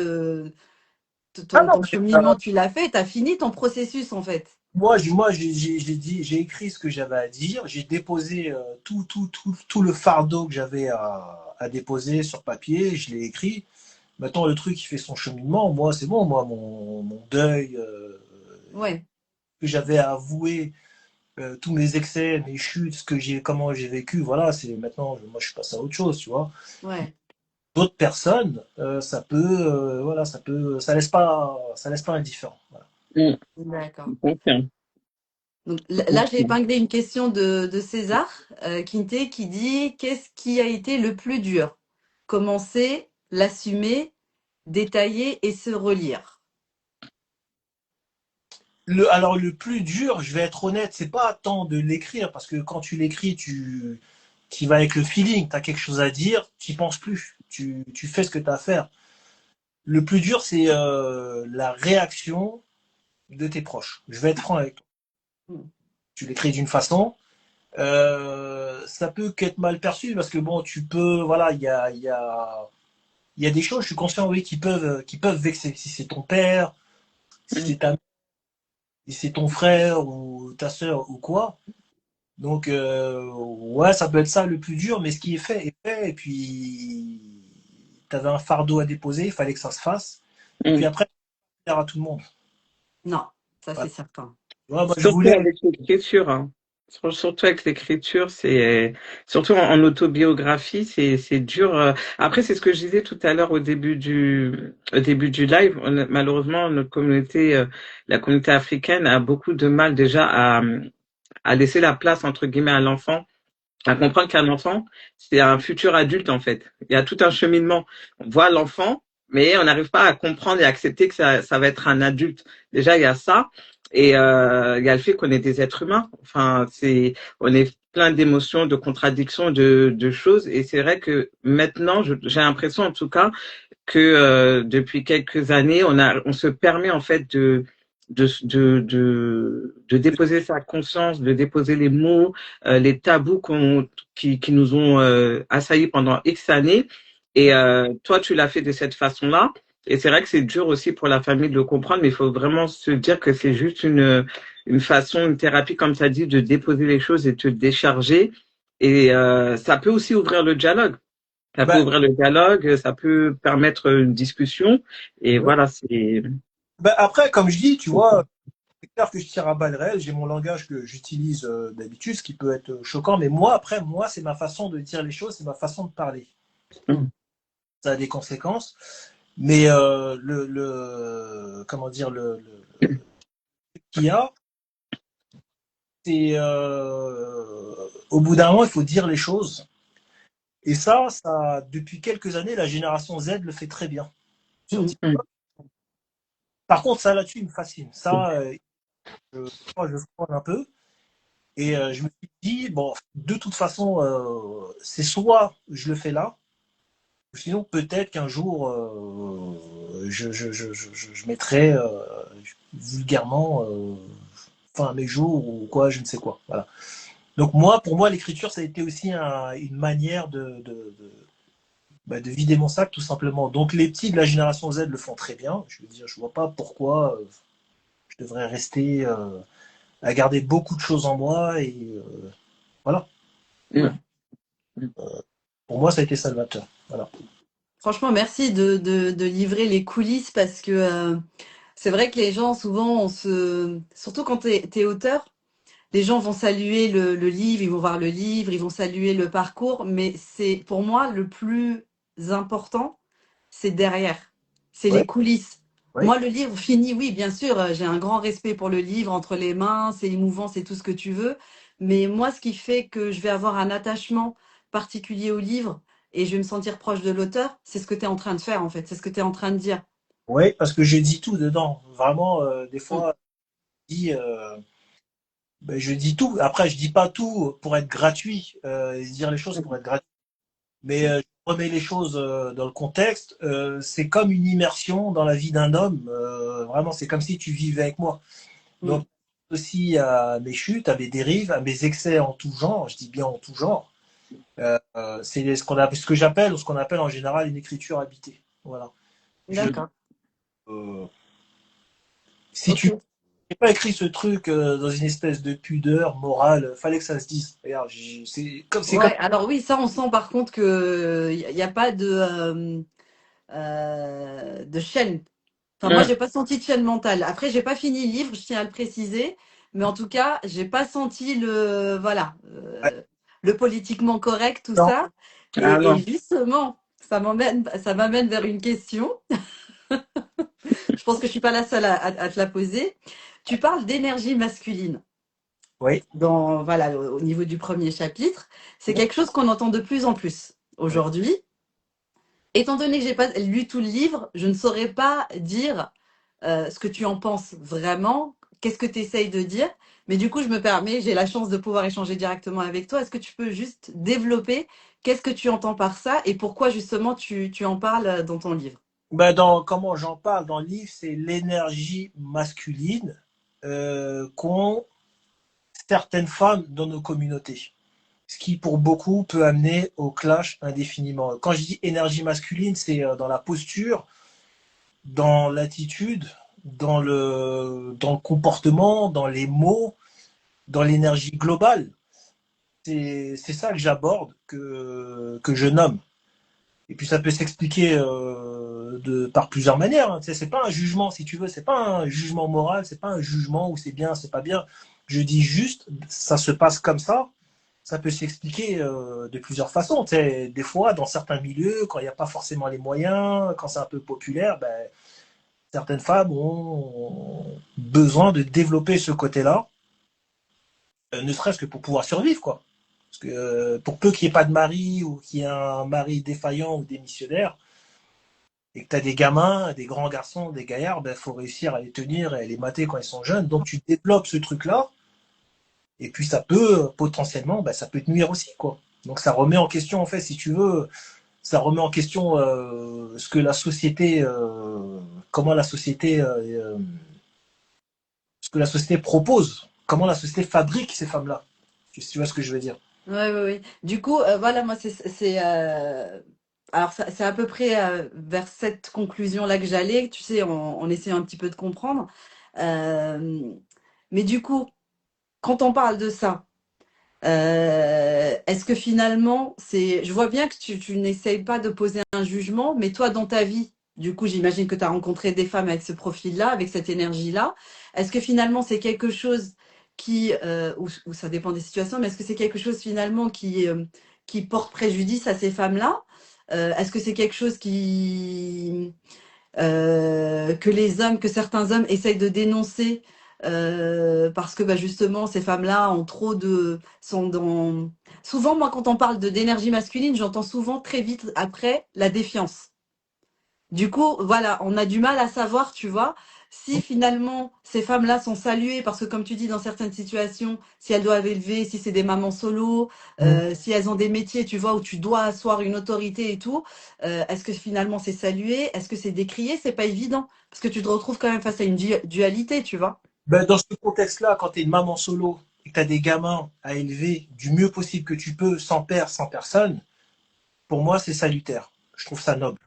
C: Ah non,
A: ton cheminement, tu l'as fait, tu as fini ton processus en fait.
C: j'ai dit, j'ai écrit ce que j'avais à dire, j'ai déposé tout le fardeau que j'avais à déposer sur papier, je l'ai écrit. Maintenant, le truc, il fait son cheminement. Moi, c'est bon. Moi, mon deuil
A: Ouais,
C: que j'avais à avouer, tous mes excès, mes chutes, comment j'ai vécu, voilà, c'est maintenant, moi, je suis passé à autre chose, tu vois.
A: ouais,
C: D'autres personnes, ça peut, voilà, ça laisse pas indifférent. Voilà.
B: Mm.
A: d'accord.
B: Confirme.
A: Donc là, j'ai épinglé une question de César Quintet qui dit qu'est-ce qui a été le plus dur? Commencer, l'assumer, détailler et se relire.
C: Alors, le plus dur, je vais être honnête, c'est pas tant de l'écrire, parce que quand tu l'écris, tu vas avec le feeling, tu as quelque chose à dire, tu n'y penses plus, tu fais ce que tu as à faire. Le plus dur, c'est la réaction de tes proches. Je vais être franc avec toi.
A: Hmm.
C: Tu l'écris d'une façon, ça peut qu'être mal perçu parce que bon, tu peux, voilà, il y a des choses, je suis conscient, oui, qui peuvent vexer. Si c'est ton père, si
B: Mm.
C: c'est si c'est ton frère ou ta sœur ou quoi. Donc, ouais, ça peut être ça le plus dur, mais ce qui est fait. Et puis, tu avais un fardeau à déposer, il fallait que ça se fasse. Et puis
B: Mm.
C: après, plaire à tout le monde.
A: Non, ça c'est
C: Voilà.
A: certain.
C: Ouais, moi, je
B: Surtout
C: voulais.
B: avec l'écriture, hein. Surtout avec l'écriture, c'est surtout en autobiographie, c'est dur. Après, c'est ce que je disais tout à l'heure au début du live. Malheureusement, notre communauté, la communauté africaine, a beaucoup de mal déjà à laisser la place entre guillemets à l'enfant, à comprendre qu'un enfant, c'est un futur adulte en fait. Il y a tout un cheminement. On voit l'enfant, mais on n'arrive pas à comprendre et à accepter que ça va être un adulte. Déjà, il y a ça. Et il y a le fait qu'on est des êtres humains. Enfin, on est plein d'émotions, de contradictions, de choses. Et c'est vrai que maintenant, j'ai l'impression en tout cas que depuis quelques années, on se permet en fait de déposer sa conscience, de déposer les mots, les tabous qui nous ont assaillis pendant X années. Et toi, tu l'as fait de cette façon-là. Et c'est vrai que c'est dur aussi pour la famille de le comprendre, mais il faut vraiment se dire que c'est juste une façon, une thérapie, comme tu as dit, de déposer les choses et te décharger. Et ça peut aussi ouvrir le dialogue. Ça peut
C: Bah,
B: ouvrir le dialogue, ça peut permettre une discussion. Et
C: ouais.
B: voilà, c'est...
C: Bah, après, comme je dis, tu vois, c'est clair que je tire à balles réelles, j'ai mon langage que j'utilise d'habitude, ce qui peut être choquant, mais moi, après, moi, c'est ma façon de dire les choses, c'est ma façon de parler. Ça a des conséquences, mais comment dire, qu'il y a, c'est au bout d'un moment, il faut dire les choses. Et depuis quelques années, la génération Z le fait très bien sur
A: Hmm.
C: TikTok. Par contre, ça là-dessus, il me fascine. Ça, moi, je scrolle un peu. Et je me suis dit, bon, de toute façon, c'est soit je le fais là, Sinon, peut-être qu'un jour, je mettrai vulgairement fin à mes jours ou quoi, je ne sais quoi. Voilà. Donc moi, pour moi, l'écriture, ça a été aussi une manière de vider mon sac, tout simplement. Donc les petits de la génération Z le font très bien. Je veux dire, je vois pas pourquoi je devrais rester à garder beaucoup de choses en moi et voilà.
B: Mm. Mm.
C: Pour moi, ça a été salvateur. Voilà.
A: Franchement, merci de livrer les coulisses parce que c'est vrai que les gens, souvent, surtout quand t'es auteur, les gens vont saluer le livre, ils vont voir le livre, ils vont saluer le parcours, mais c'est pour moi le plus important, c'est derrière, c'est
C: Ouais,
A: les coulisses.
C: ouais.
A: Moi, le livre fini, oui, bien sûr, j'ai un grand respect pour le livre entre les mains, c'est émouvant, c'est tout ce que tu veux, mais moi, ce qui fait que je vais avoir un attachement particulier au livre et je vais me sentir proche de l'auteur, c'est ce que tu es en train de faire, en fait, c'est ce que tu es en train de dire.
C: Ouais, parce que je dis tout dedans. Vraiment, des
A: Mm.
C: fois, je dis, je dis tout. Après, je dis pas tout pour être gratuit, et dire les choses pour être gratuit. Mais je remets les choses dans le contexte. C'est comme une immersion dans la vie d'un homme. Vraiment, c'est comme si tu vivais avec moi.
A: Mm.
C: Donc, aussi à mes chutes, à mes dérives, à mes excès en tout genre. Je dis bien en tout genre. C'est ce que j'appelle, ou ce qu'on appelle en général une écriture habitée. Voilà. Je,
A: D'accord.
C: euh, si tu
A: Ok.
C: n'as pas écrit ce truc dans une espèce de pudeur morale, fallait que ça se dise. Regarde, c'est comme
A: Ouais, alors oui, ça, on sent par contre que y a pas de chaîne. Enfin, moi,
B: Mm.
A: j'ai pas senti de chaîne mentale. Après, j'ai pas fini le livre, je tiens à le préciser, mais en tout cas, j'ai pas senti voilà, le politiquement correct, tout
C: non,
A: ça.
B: Ah
A: Et
B: non.
A: justement, ça m'amène vers une question. Je pense que je suis pas la seule à te la poser. Tu parles d'énergie masculine.
C: oui,
A: Voilà, au niveau du premier chapitre, c'est quelque chose qu'on entend de plus en plus
C: oui.
A: aujourd'hui. Étant donné que j'ai pas lu tout le livre, je ne saurais pas dire ce que tu en penses vraiment, qu'est-ce que tu essayes de dire. Mais du coup, je me permets, j'ai la chance de pouvoir échanger directement avec toi. Est-ce que tu peux juste développer qu'est-ce que tu entends par ça et pourquoi justement tu en parles dans ton livre?
C: Comment j'en parle dans le livre, c'est l'énergie masculine qu'ont certaines femmes dans nos communautés. Ce qui, pour beaucoup, peut amener au clash indéfiniment. Quand je dis énergie masculine, c'est dans la posture, dans l'attitude, dans le comportement, dans les mots, dans l'énergie globale. C'est ça que j'aborde, que je nomme. Et puis ça peut s'expliquer par plusieurs manières. Hein. Tu sais, c'est pas un jugement, si tu veux, c'est pas un jugement moral, c'est pas un jugement où c'est bien, c'est pas bien. Je dis juste, ça se passe comme ça. Ça peut s'expliquer de plusieurs façons. Tu sais, des fois, dans certains milieux, quand il n'y a pas forcément les moyens, quand c'est un peu populaire, ben, certaines femmes ont besoin de développer ce côté-là, ne serait-ce que pour pouvoir survivre, quoi. Parce que pour peu qu'il n'y ait pas de mari ou qu'il y ait un mari défaillant ou démissionnaire, et que tu as des gamins, des grands garçons, des gaillards, il faut réussir à les tenir et à les mater quand ils sont jeunes. Donc tu développes ce truc-là, et puis ça peut potentiellement, ça peut te nuire aussi, quoi. Donc ça remet en question, en fait, si tu veux, ça remet en question ce que la société, comment la société, ce que la société propose, comment la société fabrique ces femmes-là. Si tu vois ce que je veux dire.
A: Oui, oui, oui. Du coup, voilà, moi, alors, c'est à peu près vers cette conclusion-là que j'allais, tu sais, en essayant un petit peu de comprendre. Euh, mais du coup, quand on parle de ça, est-ce que finalement, je vois bien que tu n'essayes pas de poser un jugement, mais toi, dans ta vie, du coup, j'imagine que tu as rencontré des femmes avec ce profil-là, avec cette énergie-là. Est-ce que finalement, c'est quelque chose ou ça dépend des situations, mais est-ce que c'est quelque chose finalement qui porte préjudice à ces femmes-là? Est-ce que c'est quelque chose que certains hommes essayent de dénoncer parce que justement ces femmes-là ont sont dans. Souvent, moi, quand on parle d'énergie masculine, j'entends souvent très vite après la défiance. Du coup, voilà, on a du mal à savoir, tu vois, si finalement ces femmes-là sont saluées, parce que comme tu dis, dans certaines situations, si elles doivent élever, si c'est des mamans solo, si elles ont des métiers, tu vois, où tu dois asseoir une autorité et tout, est-ce que finalement c'est salué? Est-ce que c'est décrié? C'est pas évident, parce que tu te retrouves quand même face à une dualité, tu vois.
C: Ben, dans ce contexte-là, quand tu es une maman solo et que tu as des gamins à élever du mieux possible que tu peux, sans père, sans personne, pour moi, c'est salutaire. Je trouve ça noble.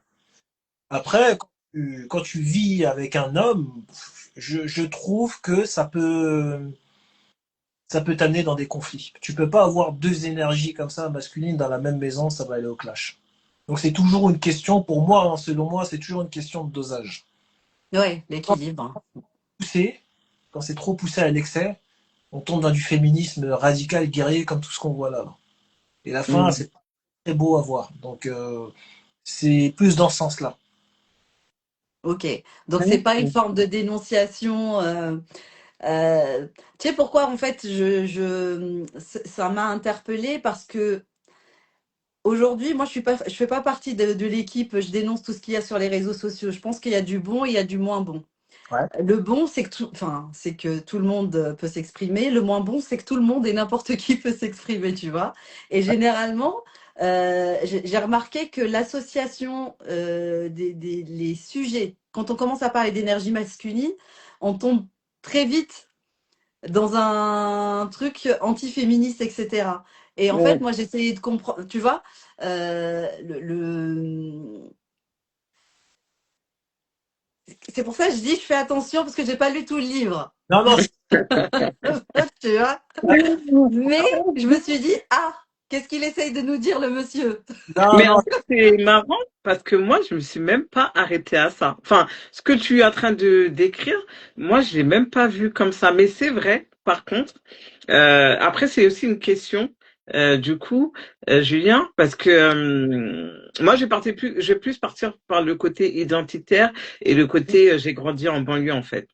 C: Après, quand tu vis avec un homme, je trouve que ça peut t'amener dans des conflits. Tu peux pas avoir deux énergies comme ça, masculines, dans la même maison, ça va aller au clash. Donc c'est toujours une question, pour moi, hein, selon moi, c'est toujours une question de dosage.
A: Ouais,
C: Quand
A: l'équilibre.
C: c'est poussé, quand c'est trop poussé à l'excès, on tombe dans du féminisme radical, guerrier, comme tout ce qu'on voit là. Et la fin,
B: Mm.
C: c'est pas très beau à voir. Donc c'est plus dans ce sens-là.
A: Ok. Donc c'est pas une forme de dénonciation. Tu sais pourquoi en fait ça m'a interpellée parce que aujourd'hui, moi, je fais pas partie de l'équipe. Je dénonce tout ce qu'il y a sur les réseaux sociaux. Je pense qu'il y a du bon et il y a du moins bon.
C: Ouais.
A: Le bon, c'est que tout le monde peut s'exprimer. Le moins bon, c'est que tout le monde et n'importe qui peut s'exprimer, tu vois. Et généralement, j'ai remarqué que l'association les sujets, quand on commence à parler d'énergie masculine, on tombe très vite dans un truc anti-féministe, etc. Et en fait,
B: Ouais.
A: moi, j'essayais de comprendre, tu vois, euh, le, le- c'est pour ça que je dis, je fais attention parce que j'ai pas lu tout le livre,
C: Non, non,
A: tu vois. Mais je me suis dit, ah, qu'est-ce qu'il essaye de nous dire, le monsieur?
C: non,
B: Mais
C: non,
B: en fait, c'est marrant parce que moi, je me suis même pas arrêtée à ça. Enfin, ce que tu es en train de décrire, moi, je l'ai même pas vu comme ça. Mais c'est vrai, par contre. Après, c'est aussi une question, du coup, Julien, parce que moi, je vais plus partir par le côté identitaire et le côté j'ai grandi en banlieue en fait.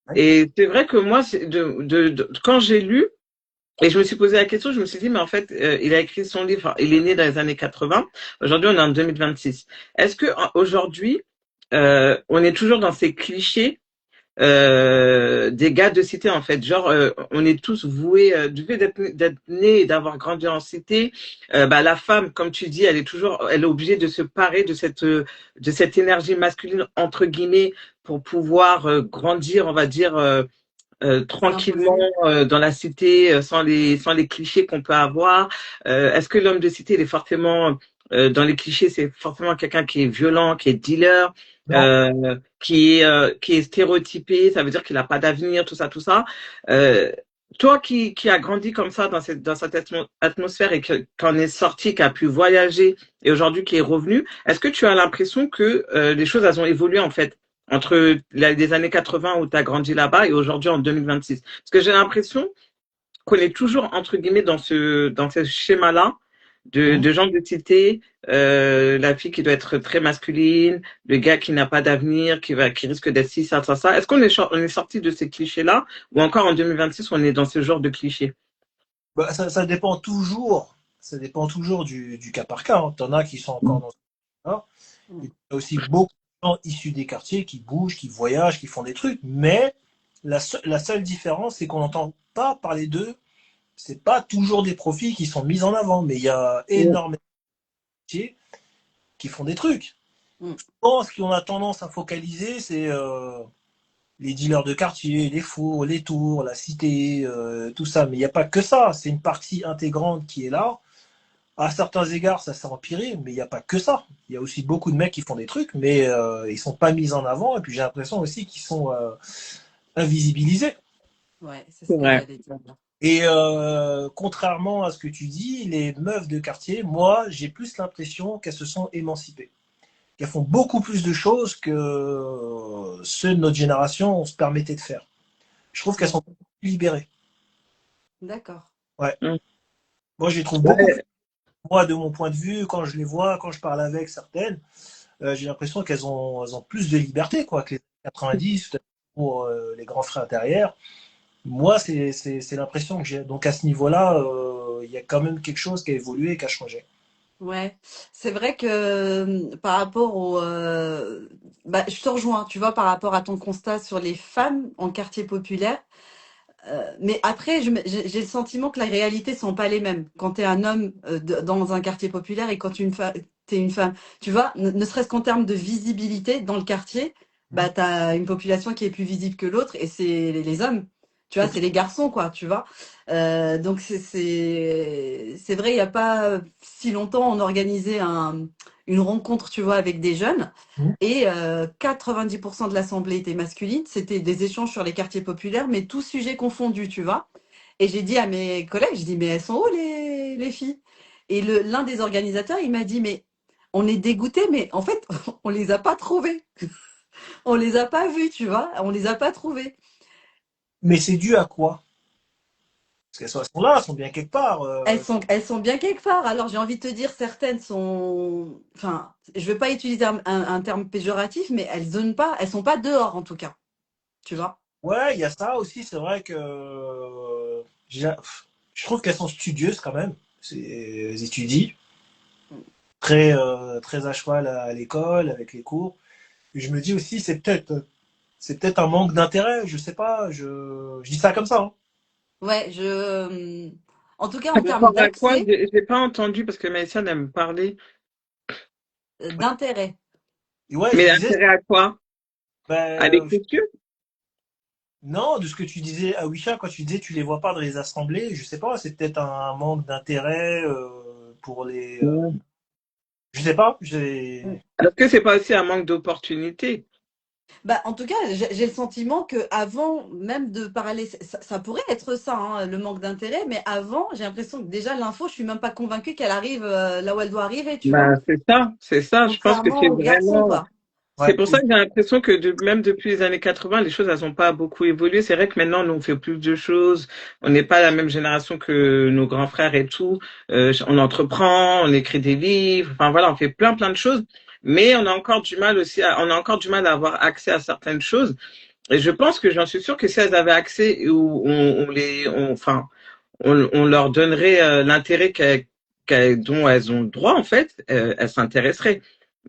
C: ouais,
B: Et c'est vrai que moi, quand j'ai lu et je me suis posé la question, je me suis dit, mais en fait, il a écrit son livre, il est né dans les années 80. Aujourd'hui, on est en 2026. Est-ce que aujourd'hui, on est toujours dans ces clichés des gars de cité en fait, genre on est tous voués du fait d'être né et d'avoir grandi en cité, bah la femme comme tu dis elle est obligée de se parer de cette énergie masculine entre guillemets pour pouvoir grandir on va dire tranquillement
A: S'imposer.
B: dans la cité sans les clichés qu'on peut avoir. Est-ce que l'homme de cité il est forcément dans les clichés, c'est forcément quelqu'un qui est violent, qui est dealer,
C: non.
B: qui est stéréotypé, ça veut dire qu'il n'a pas d'avenir, tout ça, tout ça. Euh, Toi qui a grandi comme ça dans cette atmosphère et qui en est sorti, qui a pu voyager et aujourd'hui qui est revenu, est-ce que tu as l'impression que les choses elles ont évolué en fait entre les années 80 où tu as grandi là-bas et aujourd'hui en 2026? Parce que j'ai l'impression qu'on est toujours, entre guillemets, dans ce schéma-là
C: Hum.
B: de gens de cité, la fille qui doit être très masculine, le gars qui n'a pas d'avenir, qui risque d'être ci, ça, ça, ça. Est-ce on est sorti de ces clichés-là ou encore en 2026 on est dans ce genre de clichés?
C: Bah, ça dépend toujours. Ça dépend toujours du cas par cas. Hein. T'en as qui sont encore dans ce cas.
A: Mm.
C: Il y a aussi beaucoup de gens issus des quartiers qui bougent, qui voyagent, qui font des trucs. Mais la seule différence, c'est qu'on n'entend pas parler d'eux. C'est pas toujours des profils qui sont mis en avant, mais il y a énormément de quartiers qui font des trucs.
A: Mm.
C: Je pense qu'on a tendance à focaliser, c'est les dealers de quartier, les fours, les tours, la cité, tout ça. Mais il n'y a pas que ça. C'est une partie intégrante qui est là. À certains égards, ça s'est empiré, mais il n'y a pas que ça. Il y a aussi beaucoup de mecs qui font des trucs, mais ils sont pas mis en avant. Et puis j'ai l'impression aussi qu'ils sont invisibilisés.
A: Ouais, c'est
B: C'est
A: ce que
B: vrai.
A: j'allais dire.
C: Et contrairement à ce que tu dis, les meufs de quartier, moi, j'ai plus l'impression qu'elles se sont émancipées. Qu'elles font beaucoup plus de choses que ceux de notre génération on se permettait de faire. Je trouve qu'elles
A: Mm.
C: sont plus libérées.
A: D'accord.
C: Ouais.
B: Mm.
C: Moi, je les trouve beaucoup plus.
B: Ouais.
C: Moi, de mon point de vue, quand je les vois, quand je parle avec certaines, j'ai l'impression elles ont plus de liberté quoi, que les 90, peut-être pour les grands frères derrière. Moi, c'est l'impression que j'ai. Donc à ce niveau-là, il y a quand même quelque chose qui a évolué et qui a changé.
A: Ouais, c'est vrai que par rapport au, bah, je te rejoins, tu vois, par rapport à ton constat sur les femmes en quartier populaire. Mais après, j'ai le sentiment que la réalité sont pas les mêmes. Quand tu es un homme dans un quartier populaire et quand tu es une femme, tu vois, ne serait-ce qu'en termes de visibilité dans le quartier, bah, tu as une population qui est plus visible que l'autre et c'est les hommes. Tu vois, c'est les garçons, quoi, tu vois. Donc c'est vrai, il n'y a pas si longtemps, on organisait une rencontre, tu vois, avec des jeunes.
C: Mhm.
A: Et 90% de l'assemblée était masculine. C'était des échanges sur les quartiers populaires, mais tous sujets confondus, tu vois. Et j'ai dit à mes collègues, je dis, mais elles sont où les filles? Et l'un des organisateurs, il m'a dit, mais on est dégoûtés, mais en fait, on les a pas trouvées. On les a pas vues, tu vois. On les a pas trouvées.
C: Mais c'est dû à quoi? Parce elles sont là, elles sont bien quelque part.
A: Elles sont bien quelque part. Alors j'ai envie de te dire, certaines sont, enfin, je veux pas utiliser un terme péjoratif, mais elles sont pas dehors en tout cas, tu vois.
C: Ouais, il y a ça aussi. C'est vrai que je trouve qu'elles sont studieuses quand même. Elles étudient très à cheval à l'école avec les cours. Et je me dis aussi, c'est peut-être un manque d'intérêt. Je sais pas. Je dis ça comme ça, hein.
A: Ouais, en tout cas en
B: Par
A: termes
B: rapport à quoi?
A: d'accès,
B: J'ai pas entendu parce que Maïssa elle me parlait.
A: d'intérêt.
C: Et ouais, je
B: Mais
C: disais,
B: intérêt à quoi? À
C: ben,
B: l'écriture?
C: non, de ce que tu disais à Wisha, quand tu disais tu les vois pas dans les assemblées, je sais pas, c'est peut-être un manque d'intérêt pour les. Je sais pas,
B: Est-ce que c'est pas aussi un manque d'opportunité?
A: Bah, en tout cas, j'ai le sentiment que avant même de parler, ça pourrait être ça, hein, le manque d'intérêt, mais avant, j'ai l'impression que déjà l'info, je suis même pas convaincue qu'elle arrive là où elle doit arriver, tu vois.
B: Bah, c'est ça, c'est ça. Je pense que
A: Contrairement
B: c'est
A: aux garçons,
B: vraiment.
A: quoi.
B: C'est
C: Ouais,
B: pour ça que j'ai l'impression que même depuis les années 80, les choses, elles n'ont pas beaucoup évolué. C'est vrai que maintenant, nous, on fait plus de choses. On n'est pas la même génération que nos grands frères et tout. On entreprend, on écrit des livres. Enfin, voilà, on fait plein de choses. Mais on a encore du mal aussi on a encore du mal à avoir accès à certaines choses. Et je pense que j'en suis sûre que si elles avaient accès ou enfin, on leur donnerait l'intérêt dont elles ont le droit, en fait, elles s'intéresseraient.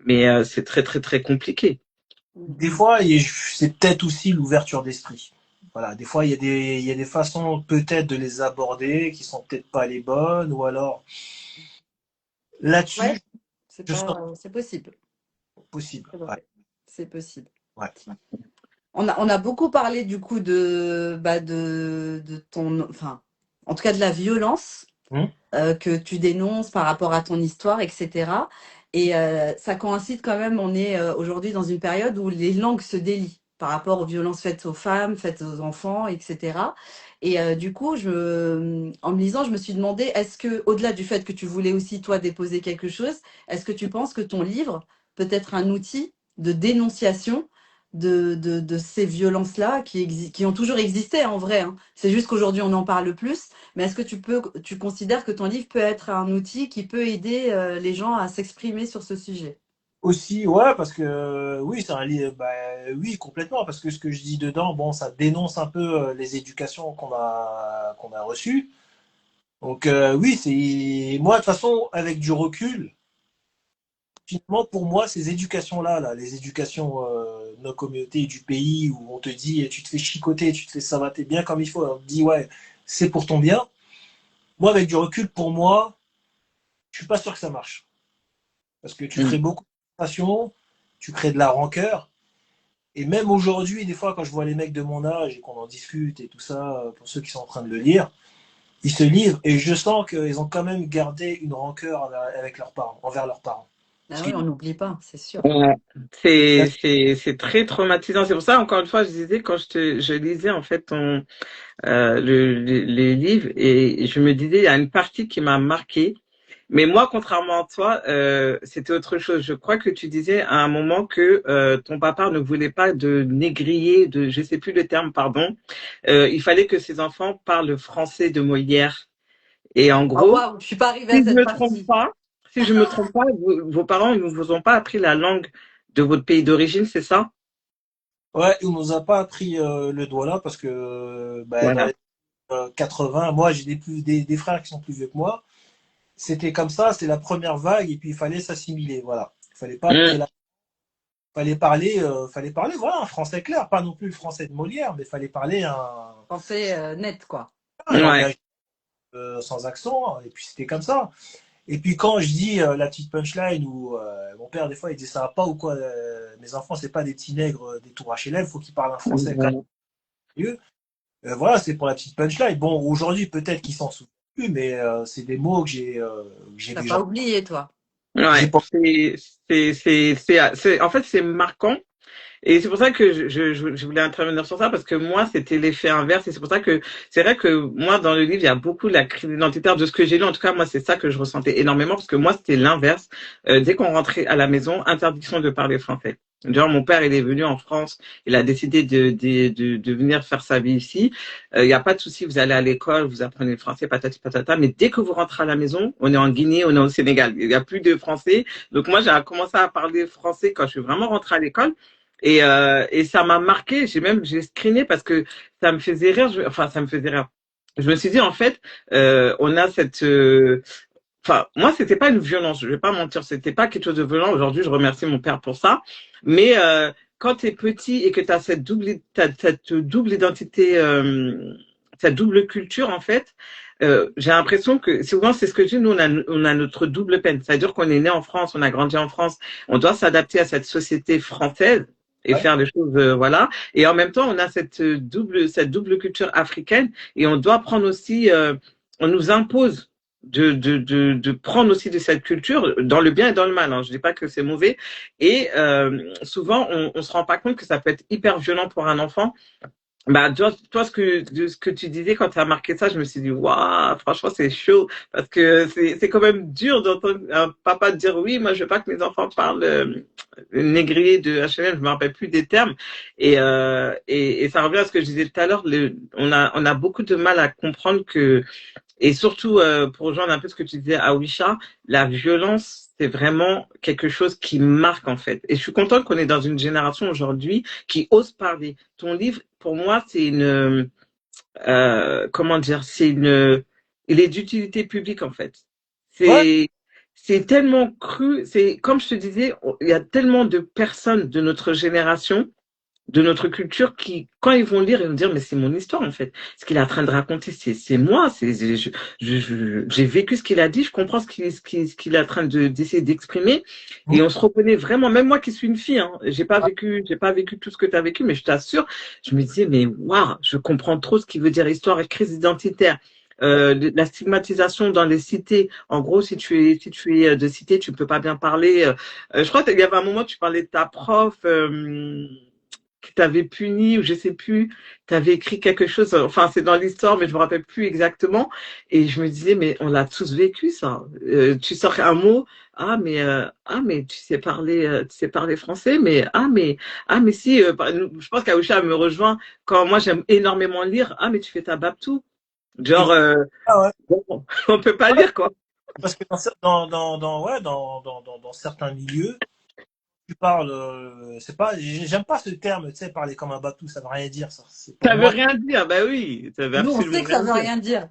B: Mais c'est très compliqué.
C: des fois, c'est peut-être aussi l'ouverture d'esprit. Voilà, des fois, il y a des façons peut-être de les aborder qui sont peut-être pas les bonnes, ou alors
A: Ouais,
C: là-dessus, je sens
A: c'est possible.
C: possible.
A: C'est
C: Ouais,
A: vrai. C'est possible.
C: ouais.
A: On a beaucoup parlé du coup de ton, enfin, en tout cas de la violence
C: Hum.
A: que tu dénonces par rapport à ton histoire, etc. Et ça coïncide quand même, on est aujourd'hui dans une période où les langues se délient par rapport aux violences faites aux femmes, faites aux enfants, etc. Et du coup, en me lisant, je me suis demandé, est-ce que, au-delà du fait que tu voulais aussi, toi, déposer quelque chose, est-ce que tu penses que ton livre peut être un outil de dénonciation de ces violences-là qui ont toujours existé en vrai, hein. C'est juste qu'aujourd'hui, on en parle plus. Mais est-ce que tu considères que ton livre peut être un outil qui peut aider les gens à s'exprimer sur ce sujet?
C: Aussi, ouais, parce que oui, c'est un livre, bah, oui, complètement, parce que ce que je dis dedans, bon, ça dénonce un peu les éducations qu'on a reçues. Donc oui, c'est moi de toute façon avec du recul, finalement pour moi ces éducations-là, là, les éducations de nos communautés et du pays où on te dit tu te fais chicoter, tu te fais savater bien comme il faut, on te dit ouais, c'est pour ton bien. Moi avec du recul, pour moi, je suis pas sûr que ça marche. Parce que tu crées
B: Mm.
C: beaucoup de frustration, tu crées de la rancœur. Et même aujourd'hui, des fois, quand je vois les mecs de mon âge et qu'on en discute et tout ça, pour ceux qui sont en train de le lire, ils se livrent et je sens qu'ils ont quand même gardé une rancœur avec leurs parents, envers leurs parents. Parce
A: Ah oui,
C: qu'il
A: on n'oublie pas, c'est sûr.
B: Ouais.
C: y a-
B: C'est très traumatisant. C'est pour ça, encore une fois, je disais, quand je lisais, en fait, les livres, et je me disais, il y a une partie qui m'a marquée. Mais moi, contrairement à toi, c'était autre chose. Je crois que tu disais à un moment que ton papa ne voulait pas de négrier, je sais plus le terme, pardon. Il fallait que ses enfants parlent français de Molière. Et en
A: Ah
B: gros,
A: waouh, je suis pas arrivée à
B: si je
A: cette
B: me trompe
A: partie.
B: pas, si je me trompe pas, vos parents ne vous ont pas appris la langue de votre pays d'origine, c'est ça?
C: Ouais, on nous a pas appris le doigt là parce que bah, dans
B: Voilà.
C: les 80, moi j'ai des frères qui sont plus vieux que moi. c'était comme ça, c'est la première vague, et puis il fallait s'assimiler, voilà. Il fallait pas
B: Mm.
C: créer la... fallait parler, voilà, un français clair, pas non plus le français de Molière, mais il fallait parler
A: Français net, quoi.
C: un
B: Ouais.
C: langage sans accent, et puis c'était comme ça. Et puis quand je dis la petite punchline où mon père des fois il dit ça va pas ou quoi, mes enfants c'est pas des petits nègres des tours HLM, faut qu'ils parlent un français quand même. Voilà, c'est pour la petite punchline. Bon, aujourd'hui peut-être qu'ils s'en souviennent plus, mais c'est des mots que j'ai
A: T'as
C: déjà.
A: pas oublié, toi.
C: J'ai
B: Ouais,
C: pas.
B: en fait, c'est marquant. Et c'est pour ça que je voulais intervenir sur ça, parce que moi, c'était l'effet inverse. Et c'est pour ça que c'est vrai que moi, dans le livre, il y a beaucoup de la crise identitaire de ce que j'ai lu. En tout cas, moi, c'est ça que je ressentais énormément, parce que moi, c'était l'inverse. Dès qu'on rentrait à la maison, interdiction de parler français. Genre, mon père, il est venu en France, il a décidé de venir faire sa vie ici. Il n'y a pas de souci, vous allez à l'école, vous apprenez le français, patati patata. Mais dès que vous rentrez à la maison, on est en Guinée, on est au Sénégal. Il n'y a plus de français. Donc moi, j'ai commencé à parler français quand je suis vraiment rentrée à l'école. Et ça m'a marqué. J'ai screené parce que ça me faisait rire. Enfin, ça me faisait rire. Je me suis dit en fait, on a cette. Enfin, moi, c'était pas une violence. Je vais pas mentir, c'était pas quelque chose de violent. Aujourd'hui, je remercie mon père pour ça. Mais quand t'es petit et que t'as cette double identité, cette double culture en fait. J'ai l'impression que souvent c'est ce que je dis, nous on a notre double peine, c'est-à-dire qu'on est né en France, on a grandi en France, on doit s'adapter à cette société française et
C: Ouais.
B: faire les choses voilà, et en même temps on a cette double culture africaine et on doit prendre aussi on nous impose de prendre aussi de cette culture dans le bien et dans le mal, hein. Je dis pas que c'est mauvais, et souvent on se rend pas compte que ça peut être hyper violent pour un enfant. Bah, toi, ce que tu disais quand tu as marqué ça, je me suis dit, waouh, franchement, c'est chaud. Parce que c'est quand même dur d'entendre un papa dire, oui, moi, je veux pas que mes enfants parlent négrier de HLM, je me rappelle plus des termes. Et ça revient à ce que je disais tout à l'heure, on a beaucoup de mal à comprendre que, et surtout, pour rejoindre un peu ce que tu disais à Wisha, la violence, c'est vraiment quelque chose qui marque, en fait. Et je suis contente qu'on est dans une génération aujourd'hui qui ose parler. Ton livre, pour moi, c'est comment dire, il est d'utilité publique, en fait.
C: Ouais.
B: C'est, c'est tellement cru, c'est, comme je te disais, il y a tellement de personnes de notre génération, de notre culture qui, quand ils vont lire, ils vont dire, mais c'est mon histoire, en fait. Ce qu'il est en train de raconter, c'est moi, j'ai vécu ce qu'il a dit, je comprends ce qu'il est en train d'essayer d'exprimer, et on se reconnaît vraiment, même moi qui suis une fille, hein, j'ai pas vécu tout ce que tu as vécu, mais je t'assure, je me disais, mais waouh, je comprends trop ce qui veut dire histoire et crise identitaire. La stigmatisation dans les cités. En gros, si tu es de cité, tu peux pas bien parler. Je crois qu'il y avait un moment, tu parlais de ta prof, qui t'avait puni, ou je sais plus, t'avais écrit quelque chose, enfin c'est dans l'histoire, mais je me rappelle plus exactement. Et je me disais, mais on l'a tous vécu ça. Tu sors un mot, ah mais tu sais parler français, mais mais si, je pense qu'Aoucha me rejoint quand moi j'aime énormément lire. Ah mais tu fais ta babtou, genre
C: Ah ouais.
B: bon, on peut pas
C: Ouais.
B: lire quoi.
C: Parce que ouais, dans certains milieux, tu parles, c'est pas, j'aime pas ce terme, tu sais, parler comme un bateau, ça veut rien dire, ça. C'est pour
B: Ça veut
C: moi.
B: rien dire, bah oui, ça veut
A: Nous, on sait
B: absolument
A: que ça
B: rien
A: veut
B: dire.
A: rien dire.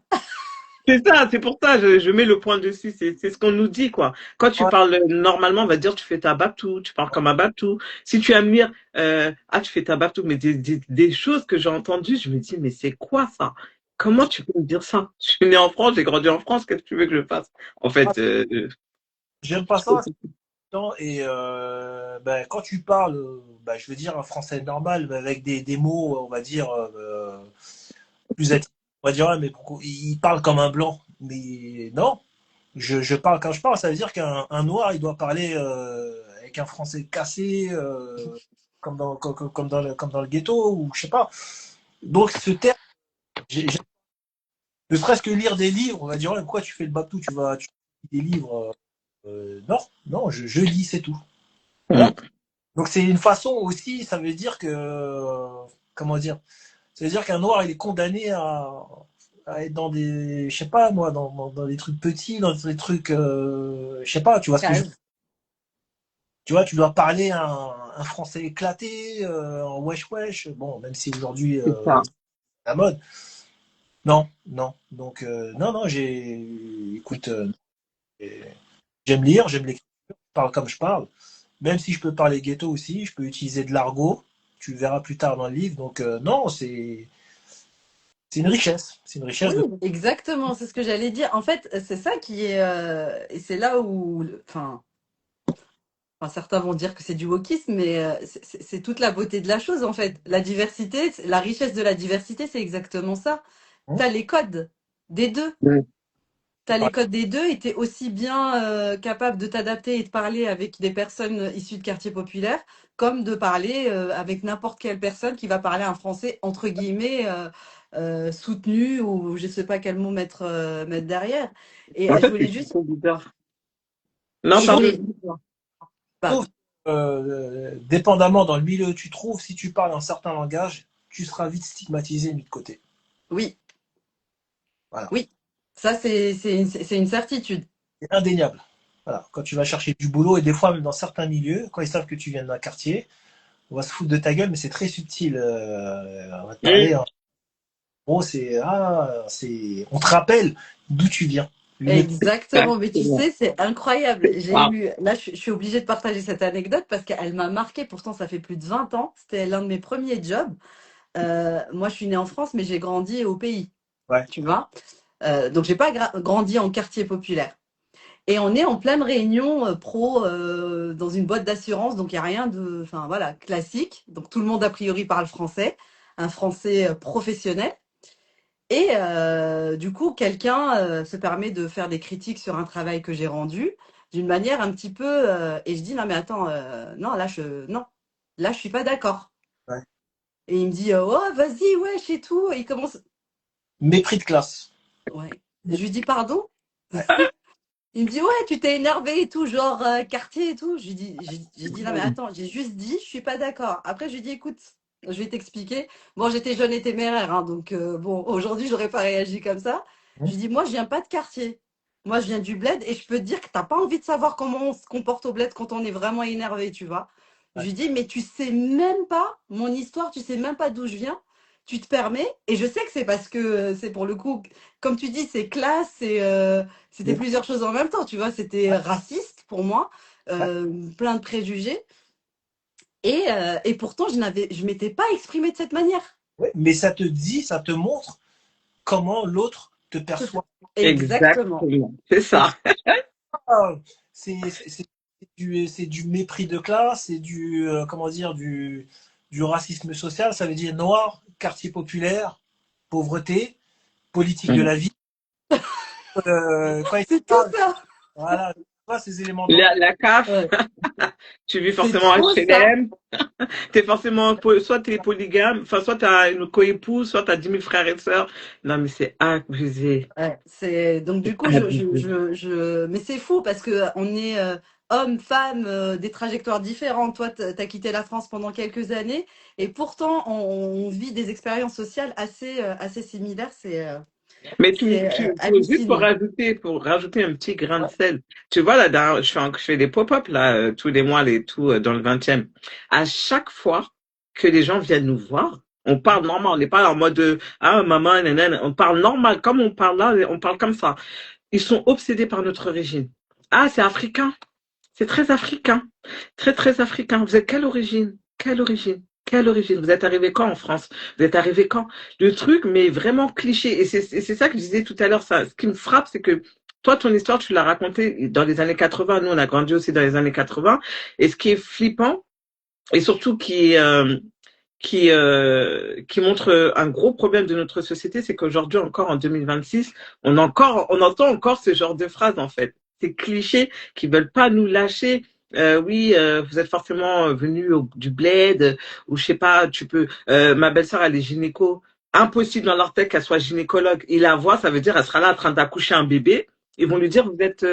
B: C'est ça, c'est pour ça, je mets le point dessus, c'est ce qu'on nous dit, quoi. Quand tu
C: Ouais,
B: parles normalement, on va dire tu fais ta babtou, tu parles comme un babtou. Si tu aimes lire, tu fais ta babtou, mais des choses que j'ai entendues, je me dis, mais c'est quoi ça? Comment tu peux me dire ça? Je suis né en France, j'ai grandi en France, qu'est-ce que tu veux que je fasse? En
C: ouais,
B: fait,
C: j'aime pas ça. Et ben, quand tu parles, ben, je veux dire un français normal, mais avec des mots, on va dire, plus atypiques. On va dire, ouais, mais pourquoi il parle comme un blanc? Mais non, je parle, quand je parle, ça veut dire qu'un noir, il doit parler avec un français cassé, comme dans le ghetto, ou je sais pas. Donc ce terme, ne serait-ce que lire des livres, on va dire, ouais, pourquoi tu fais le bateau, tu lis des livres. Non, non, je lis, c'est tout. Voilà.
B: mm,
C: Donc c'est une façon aussi, ça veut dire que, comment dire, ça veut dire qu'un noir, il est condamné à être dans des, je sais pas moi, dans des trucs petits, dans des trucs, je sais pas, tu vois ce que je,
A: Case.
C: tu vois, tu dois parler un français éclaté, en wesh wesh, bon, même si aujourd'hui
B: c'est ça.
C: c'est la mode. Non, non, donc non, non, écoute, Et j'aime lire, j'aime l'écriture, je parle comme je parle. Même si je peux parler ghetto aussi, je peux utiliser de l'argot. Tu le verras plus tard dans le livre. Donc non, c'est une richesse. C'est une richesse
A: Oui,
C: de.
A: exactement, c'est ce que j'allais dire. En fait, c'est ça qui est, et c'est là où, enfin, certains vont dire que c'est du wokisme, mais c'est toute la beauté de la chose, en fait. La diversité, la richesse de la diversité, c'est exactement ça.
C: Hein.
A: T'as les codes des deux.
B: Mm.
A: T'as les codes des deux et t'es aussi bien capable de t'adapter et de parler avec des personnes issues de quartiers populaires, comme de parler avec n'importe quelle personne qui va parler un français, entre guillemets, soutenu, ou je sais pas quel mot mettre derrière. Et
B: En
A: je
B: fait,
A: voulais
B: c'est
A: juste...
B: trop bizarre. Non,
A: Je
B: pardon.
A: voulais...
C: Sauf,
A: Pardon.
C: dépendamment dans le milieu où tu te trouves, si tu parles un certain langage, tu seras vite stigmatisé, mis de côté.
A: Oui,
C: Voilà.
A: oui. Ça, c'est une certitude.
C: C'est indéniable. Voilà. Quand tu vas chercher du boulot, et des fois, même dans certains milieux, quand ils savent que tu viens d'un quartier, on va se foutre de ta gueule, mais c'est très subtil. On va te parler.
B: Mm.
C: En gros, on te rappelle d'où tu viens. Le mépris.
A: Exactement, mais tu
B: Exactement.
A: sais, c'est incroyable. J'ai
B: Ah.
A: eu, là, je suis obligée de partager cette anecdote parce qu'elle m'a marquée. Pourtant, ça fait plus de 20 ans. C'était l'un de mes premiers jobs. Moi, je suis née en France, mais j'ai grandi au pays,
C: Ouais.
A: tu vois. Donc, j'ai pas grandi en quartier populaire. Et on est en pleine réunion pro dans une boîte d'assurance, donc il n'y a rien de, enfin voilà, classique. Donc tout le monde a priori parle français, un français professionnel. Et du coup, quelqu'un se permet de faire des critiques sur un travail que j'ai rendu d'une manière un petit peu. Et je dis non mais attends, non non, là je suis pas d'accord.
C: Ouais.
A: Et il me dit oh vas-y wesh et tout. Et il commence.
C: Mépris de classe.
A: Ouais. Je lui dis pardon.
C: Ouais.
A: Il me dit ouais tu t'es énervé et tout genre quartier et tout. J'ai dit non mais attends j'ai juste dit je suis pas d'accord. Après je lui dis écoute je vais t'expliquer. Bon j'étais jeune et téméraire hein, donc bon aujourd'hui j'aurais pas réagi comme ça. Je lui dis moi je viens pas de quartier. Moi je viens du bled et je peux te dire que t'as pas envie de savoir comment on se comporte au bled quand on est vraiment énervé tu vois. Je
C: Ouais.
A: lui dis mais tu sais même pas mon histoire tu sais même pas d'où je viens. Tu te permets et je sais que c'est parce que c'est pour le coup comme tu dis c'est classe c'était
C: Mépris.
A: plusieurs choses en même temps, tu vois. C'était raciste pour moi,
C: Ouais.
A: plein de préjugés. Et pourtant, je m'étais pas exprimée de cette manière.
C: Ouais. Mais ça te dit, ça te montre comment l'autre te perçoit.
A: Exactement.
B: Exactement. C'est
A: Et
B: ça.
C: Ah, c'est du mépris de classe, c'est comment dire, du racisme social. Ça veut dire noir, quartier populaire, pauvreté, politique de
B: Mm.
C: la vie. Quand il
A: c'est tout
C: parle,
A: ça.
C: voilà, pas ces éléments de langage.
B: La CAF,
A: Ouais.
B: tu vis
A: C'est
B: forcément
A: trop ça.
B: HLM, t'es forcément, soit t'es polygame, enfin, soit t'as une coépouse, soit t'as 10 000 frères et sœurs. Non, mais c'est abusé.
A: Ouais, c'est donc du coup
B: Abusé.
A: mais c'est fou parce que on est hommes, femmes, des trajectoires différentes. Toi, t'as quitté la France pendant quelques années et pourtant on vit des expériences sociales assez similaires.
B: Mais
A: C'est
B: juste
A: hallucinant.
B: pour rajouter un petit grain de sel. Tu vois, là, je fais des pop-up, là, tous les mois, dans le 20e. À chaque fois que les gens viennent nous voir, on parle normal. On n'est pas en mode, ah, maman, nanana. On parle normal. Comme on parle là, on parle comme ça. Ils sont obsédés par notre origine. Ah, c'est africain. C'est très africain. Très, très africain. Vous êtes quelle origine? Quelle origine? Quelle origine? Vous êtes arrivé quand en France? Vous êtes arrivé quand? Le truc, mais vraiment cliché. Et c'est ça que je disais tout à l'heure. Ça, ce qui me frappe, c'est que toi, ton histoire, tu l'as racontée dans les années 80. Nous, on a grandi aussi dans les années 80. Et ce qui est flippant, et surtout qui montre un gros problème de notre société, c'est qu'aujourd'hui encore en 2026, on entend encore ce genre de phrases en fait, ces clichés qui veulent pas nous lâcher. Oui, vous êtes forcément venu du bled ou je sais pas. Ma belle-sœur elle est gynéco. Impossible dans leur tête qu'elle soit gynécologue. Ils la voient, ça veut dire elle sera là en train d'accoucher un bébé. Ils vont lui dire vous êtes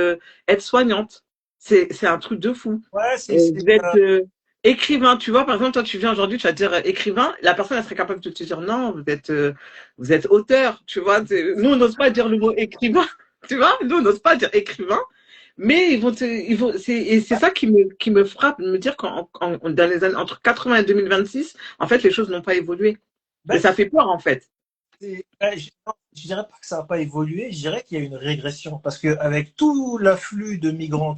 B: aide-soignante. C'est un truc de fou.
C: Ouais,
B: Vous êtes écrivain, tu vois, par exemple, toi, tu viens aujourd'hui, tu vas dire écrivain, la personne, elle serait capable de te dire non, vous êtes auteur, tu vois. Nous, on n'ose pas dire le mot écrivain, tu vois. Nous, on n'ose pas dire écrivain, mais et c'est ça qui me frappe, de me dire dans les années, entre 80 et 2026, en fait, les choses n'ont pas évolué. Et
C: ben,
B: ça fait peur, en fait.
C: Je dirais pas que ça n'a pas évolué, je dirais qu'il y a une régression. Parce qu'avec tout l'afflux de migrants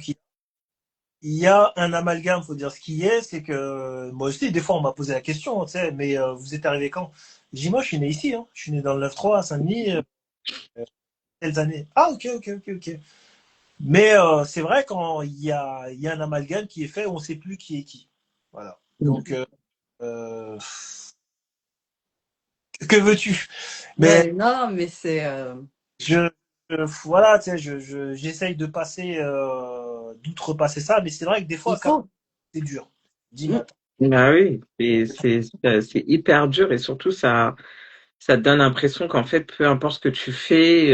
C: il y a un amalgame, faut dire ce qui est, c'est que moi aussi, des fois, on m'a posé la question, tu sais, mais vous êtes arrivé quand? J'ai dit, moi, je suis né ici, hein. Je suis né dans le 9-3 à Saint-Denis, quelles années? Ah, ok, ok, ok, ok. Mais c'est vrai quand il y a un amalgame qui est fait, on ne sait plus qui est qui. Voilà. Donc, euh, que veux-tu? Mais
A: Ouais, non, mais c'est
C: je, voilà, tu sais, j'essaye de passer, d'outrepasser ça, mais c'est vrai que des
A: il
C: fois, quand
A: faut.
C: c'est dur. Dis, mais
A: Mm.
C: attends.
B: Bah oui, c'est hyper dur et surtout ça te donne l'impression qu'en fait, peu importe ce que tu fais,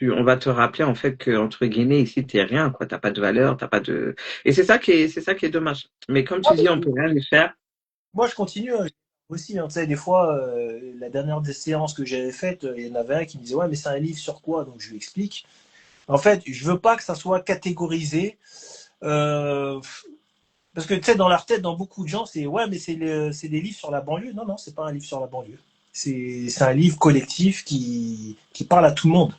B: on va te rappeler en fait que entre guillemets ici t'es rien quoi, t'as pas de valeur, t'as pas de et c'est ça qui est dommage. Mais comme tu dis, on peut rien y faire.
C: Moi, je continue hein, aussi. Hein, tu sais, des fois, la dernière des séances que j'avais faite, il y en avait un qui me disait, ouais, mais c'est un livre sur quoi? Donc, je lui explique. En fait, je veux pas que ça soit catégorisé. euh, Parce que, tu sais, dans leur tête, dans beaucoup de gens, c'est, ouais, mais c'est des livres sur la banlieue. Non, non, c'est pas un livre sur la banlieue. C'est un livre collectif qui parle à tout le monde.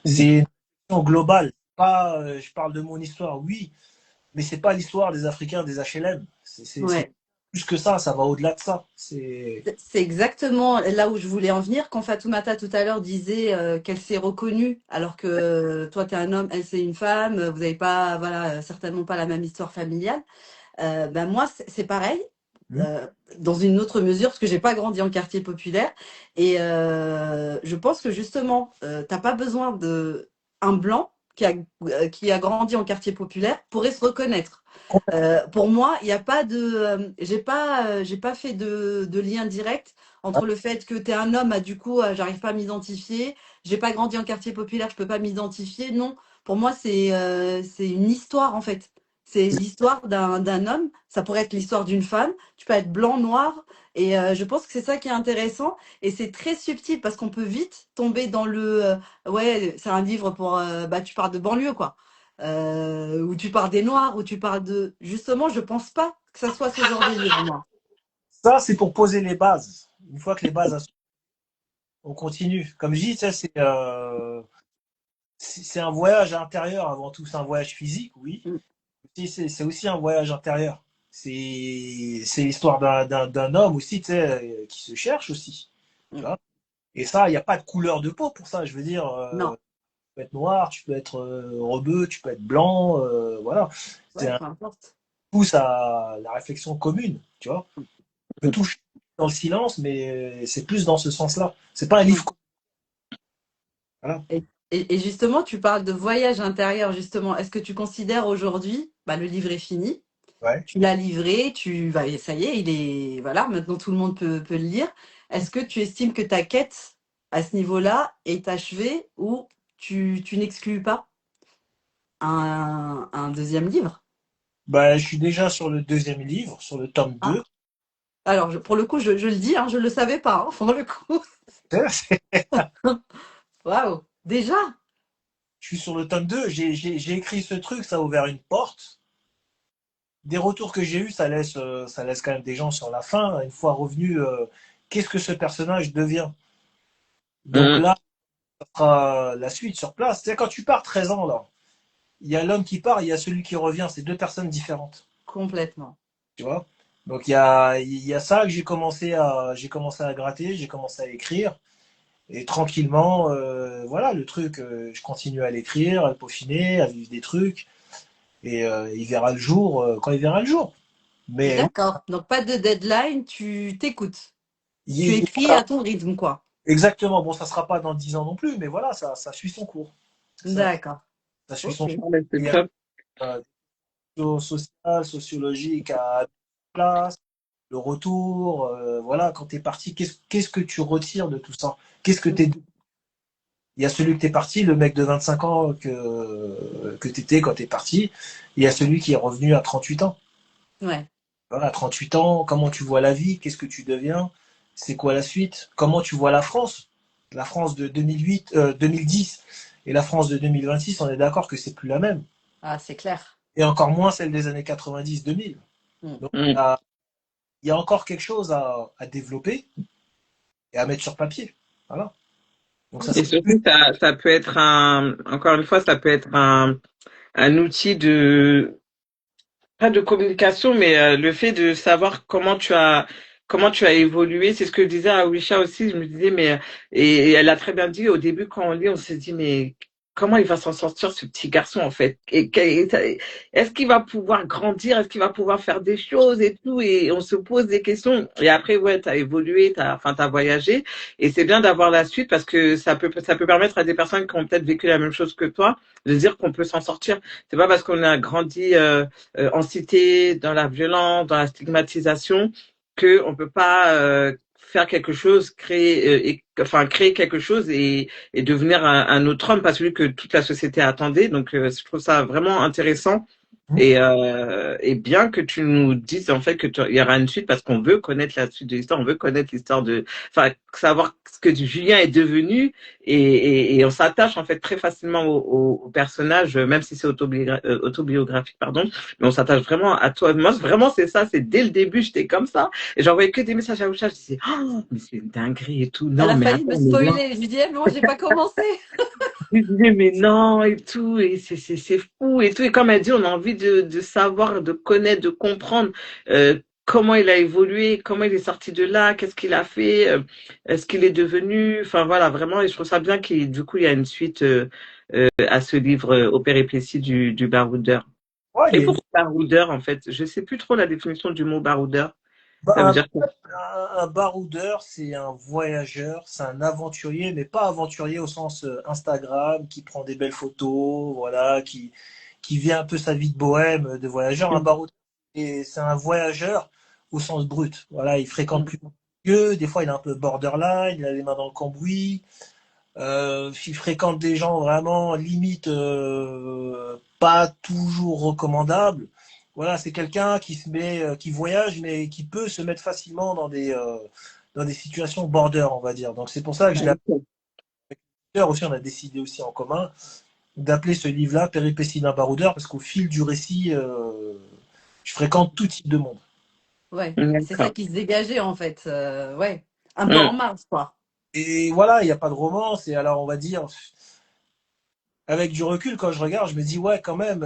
C: C'est une question globale. Pas, je parle de mon histoire, oui, mais c'est pas l'histoire des Africains, des HLM. C'est
A: Ouais.
C: plus que ça va au-delà de ça. C'est
A: C'est exactement là où je voulais en venir. Quand Fatoumata tout à l'heure disait qu'elle s'est reconnue, alors que toi t'es un homme, elle c'est une femme, vous n'avez pas, voilà, certainement pas la même histoire familiale. Ben moi c'est pareil,
C: Hmm.
A: euh, dans une autre mesure, parce que j'ai pas grandi en quartier populaire. Et je pense que justement, t'as pas besoin de un blanc qui a grandi en quartier populaire pourrait se reconnaître. Pour moi, il n'y a pas de, j'ai pas fait de lien direct entre le fait que tu es un homme, du coup, j'arrive pas à m'identifier. J'ai pas grandi en quartier populaire, je peux pas m'identifier. Non, pour moi, c'est une histoire en fait. C'est l'histoire d'un homme. Ça pourrait être l'histoire d'une femme. Tu peux être blanc, noir. Et je pense que c'est ça qui est intéressant. Et c'est très subtil parce qu'on peut vite tomber dans ouais, c'est un livre pour, bah, tu parles de banlieue quoi, où tu parles des Noirs, où tu parles de... Justement, je pense pas que ça soit ce genre de livre, moi.
C: Ça, c'est pour poser les bases. Une fois que les bases, on continue. Comme je dis, ça, c'est un voyage intérieur avant tout. C'est un voyage physique, oui.
A: Mm,
C: C'est aussi un voyage intérieur. C'est l'histoire d'un homme aussi, tu sais, qui se cherche aussi. Tu
A: mm.
C: vois. Et ça, il n'y a pas de couleur de peau pour ça. Je veux dire,
A: Non,
C: tu peux être noir, tu peux être rebeu, tu peux être blanc, voilà. C'est
A: ouais,
C: un
A: peu importe.
C: pouce à la réflexion commune, tu vois. On peut toucher dans le silence, mais c'est plus dans ce sens-là. C'est pas un livre.
A: Mm.
C: Voilà.
A: Et justement, tu parles de voyage intérieur, justement. Est-ce que tu considères aujourd'hui, bah, le livre est fini,
C: Ouais.
A: tu l'as livré, bah, ça y est, il est, voilà, maintenant tout le monde peut le lire. Est-ce que tu estimes que ta quête à ce niveau-là est achevée ou tu n'exclus pas un deuxième livre?
C: Bah, je suis déjà sur le deuxième livre, sur le tome
A: Ah,
C: 2.
A: alors, pour le coup, je le dis, hein, je ne le savais pas, hein, pour le coup. Waouh! Déjà?
C: Je suis sur le tome 2. J'ai écrit ce truc, ça a ouvert une porte. Des retours que j'ai eus, ça laisse quand même des gens sur la fin. Une fois revenu, qu'est-ce que ce personnage devient? Donc
B: Mm.
C: là, ça sera la suite sur place. C'est quand tu pars 13 ans, là, il y a l'homme qui part, il y a celui qui revient. C'est deux personnes différentes.
A: Complètement.
C: Tu vois? Donc il y a ça que j'ai commencé à gratter, j'ai commencé à écrire. Et tranquillement, voilà, le truc, je continue à l'écrire, à le peaufiner, à vivre des trucs. Et il verra le jour quand il verra le jour. Mais
A: D'accord. Donc, pas de deadline, tu t'écoutes. Tu écris
C: voilà,
A: à ton rythme, quoi.
C: exactement. Bon, ça sera pas dans 10 ans non plus, mais voilà, ça suit son cours.
A: D'accord.
C: Ça suit son
A: Ok.
C: cours.
B: Ah, mais c'est
C: Il y a
B: top.
C: social, sociologique à place, le retour, voilà, quand tu es parti, qu'est-ce que tu retires de tout ça? Qu'est-ce que t'es Il y a celui que t'es parti, le mec de 25 ans que t'étais quand t'es parti. Il y a celui qui est revenu à 38 ans.
A: Ouais.
C: Voilà, à 38 ans, comment tu vois la vie? Qu'est-ce que tu deviens? C'est quoi la suite? Comment tu vois la France? La France de 2008, 2010 et la France de 2026, on est d'accord que c'est plus la même.
A: Ah, c'est clair.
C: Et encore moins celle des années 90-2000.
A: Mm.
C: Donc,
B: Mm.
C: il y a encore quelque chose à développer et à mettre sur papier. Voilà. Donc ça
A: Ok.
B: Et
C: serait
B: surtout, ça peut être encore une fois, ça peut être un outil pas de communication, mais le fait de savoir comment tu as évolué. C'est ce que disait Awisha aussi. Je me disais, et elle a très bien dit au début quand on lit, on se dit, mais comment il va s'en sortir ce petit garçon en fait? Est-ce qu'il va pouvoir grandir? Est-ce qu'il va pouvoir faire des choses et tout? Et on se pose des questions. Et après, ouais, t'as évolué, t'as voyagé. Et c'est bien d'avoir la suite parce que ça peut permettre à des personnes qui ont peut-être vécu la même chose que toi de dire qu'on peut s'en sortir. C'est pas parce qu'on a grandi en cité, dans la violence, dans la stigmatisation, que on peut pas faire quelque chose, créer quelque chose et devenir un autre homme, pas celui que toute la société attendait. Donc, je trouve ça vraiment intéressant
C: bien.
B: et bien que tu nous dises en fait il y aura une suite parce qu'on veut connaître la suite de l'histoire, on veut connaître l'histoire enfin, savoir ce que Julien est devenu et on s'attache en fait très facilement au personnage, même si c'est autobiographique, pardon, mais on s'attache vraiment à toi. Moi, vraiment, c'est ça, c'est dès le début, j'étais comme ça et j'envoyais que des messages à Ocha, je disais, oh, mais c'est une dinguerie et tout.
A: Elle
B: Non,
A: a
B: mais
A: failli me
B: attends, mais non.
A: spoiler. Je lui dis, eh, mais moi, j'ai pas commencé.
B: Je disais, mais non, et tout, et c'est fou, et tout. Et comme elle dit, on a envie de savoir, de connaître, de comprendre comment il a évolué, comment il est sorti de là, qu'est-ce qu'il a fait, est-ce qu'il est devenu, enfin voilà, vraiment, et je trouve ça bien du coup, il y a une suite à ce livre, aux péripéties du baroudeur.
C: Ouais, il
B: Et
C: y a une
B: pourquoi baroudeur, en fait? Je sais plus trop la définition du mot baroudeur. Ça veut
C: Bah,
B: dire quoi?
C: un baroudeur, c'est un voyageur, c'est un aventurier, mais pas aventurier au sens Instagram, qui prend des belles photos, voilà, qui vit un peu sa vie de bohème, de voyageur. Un baroudeur, c'est un voyageur au sens brut. Voilà, il fréquente plus que, des fois il est un peu borderline, il a les mains dans le cambouis, il fréquente des gens vraiment limite pas toujours recommandables. Voilà, c'est quelqu'un qui se met, qui voyage, mais qui peut se mettre facilement dans des situations border, on va dire. Donc c'est pour ça que je l'ai appelé aussi, on a décidé aussi en commun d'appeler ce livre-là Péripéties d'un baroudeur, parce qu'au fil du récit, je fréquente tout type de monde.
A: Ouais, c'est ça
B: D'accord.
A: qui se dégageait en fait. Ouais, un peu
B: Hum,
A: en marge, quoi.
C: Et voilà, il n'y a pas de romance, et alors on va dire, avec du recul, quand je regarde, je me dis, ouais, quand même,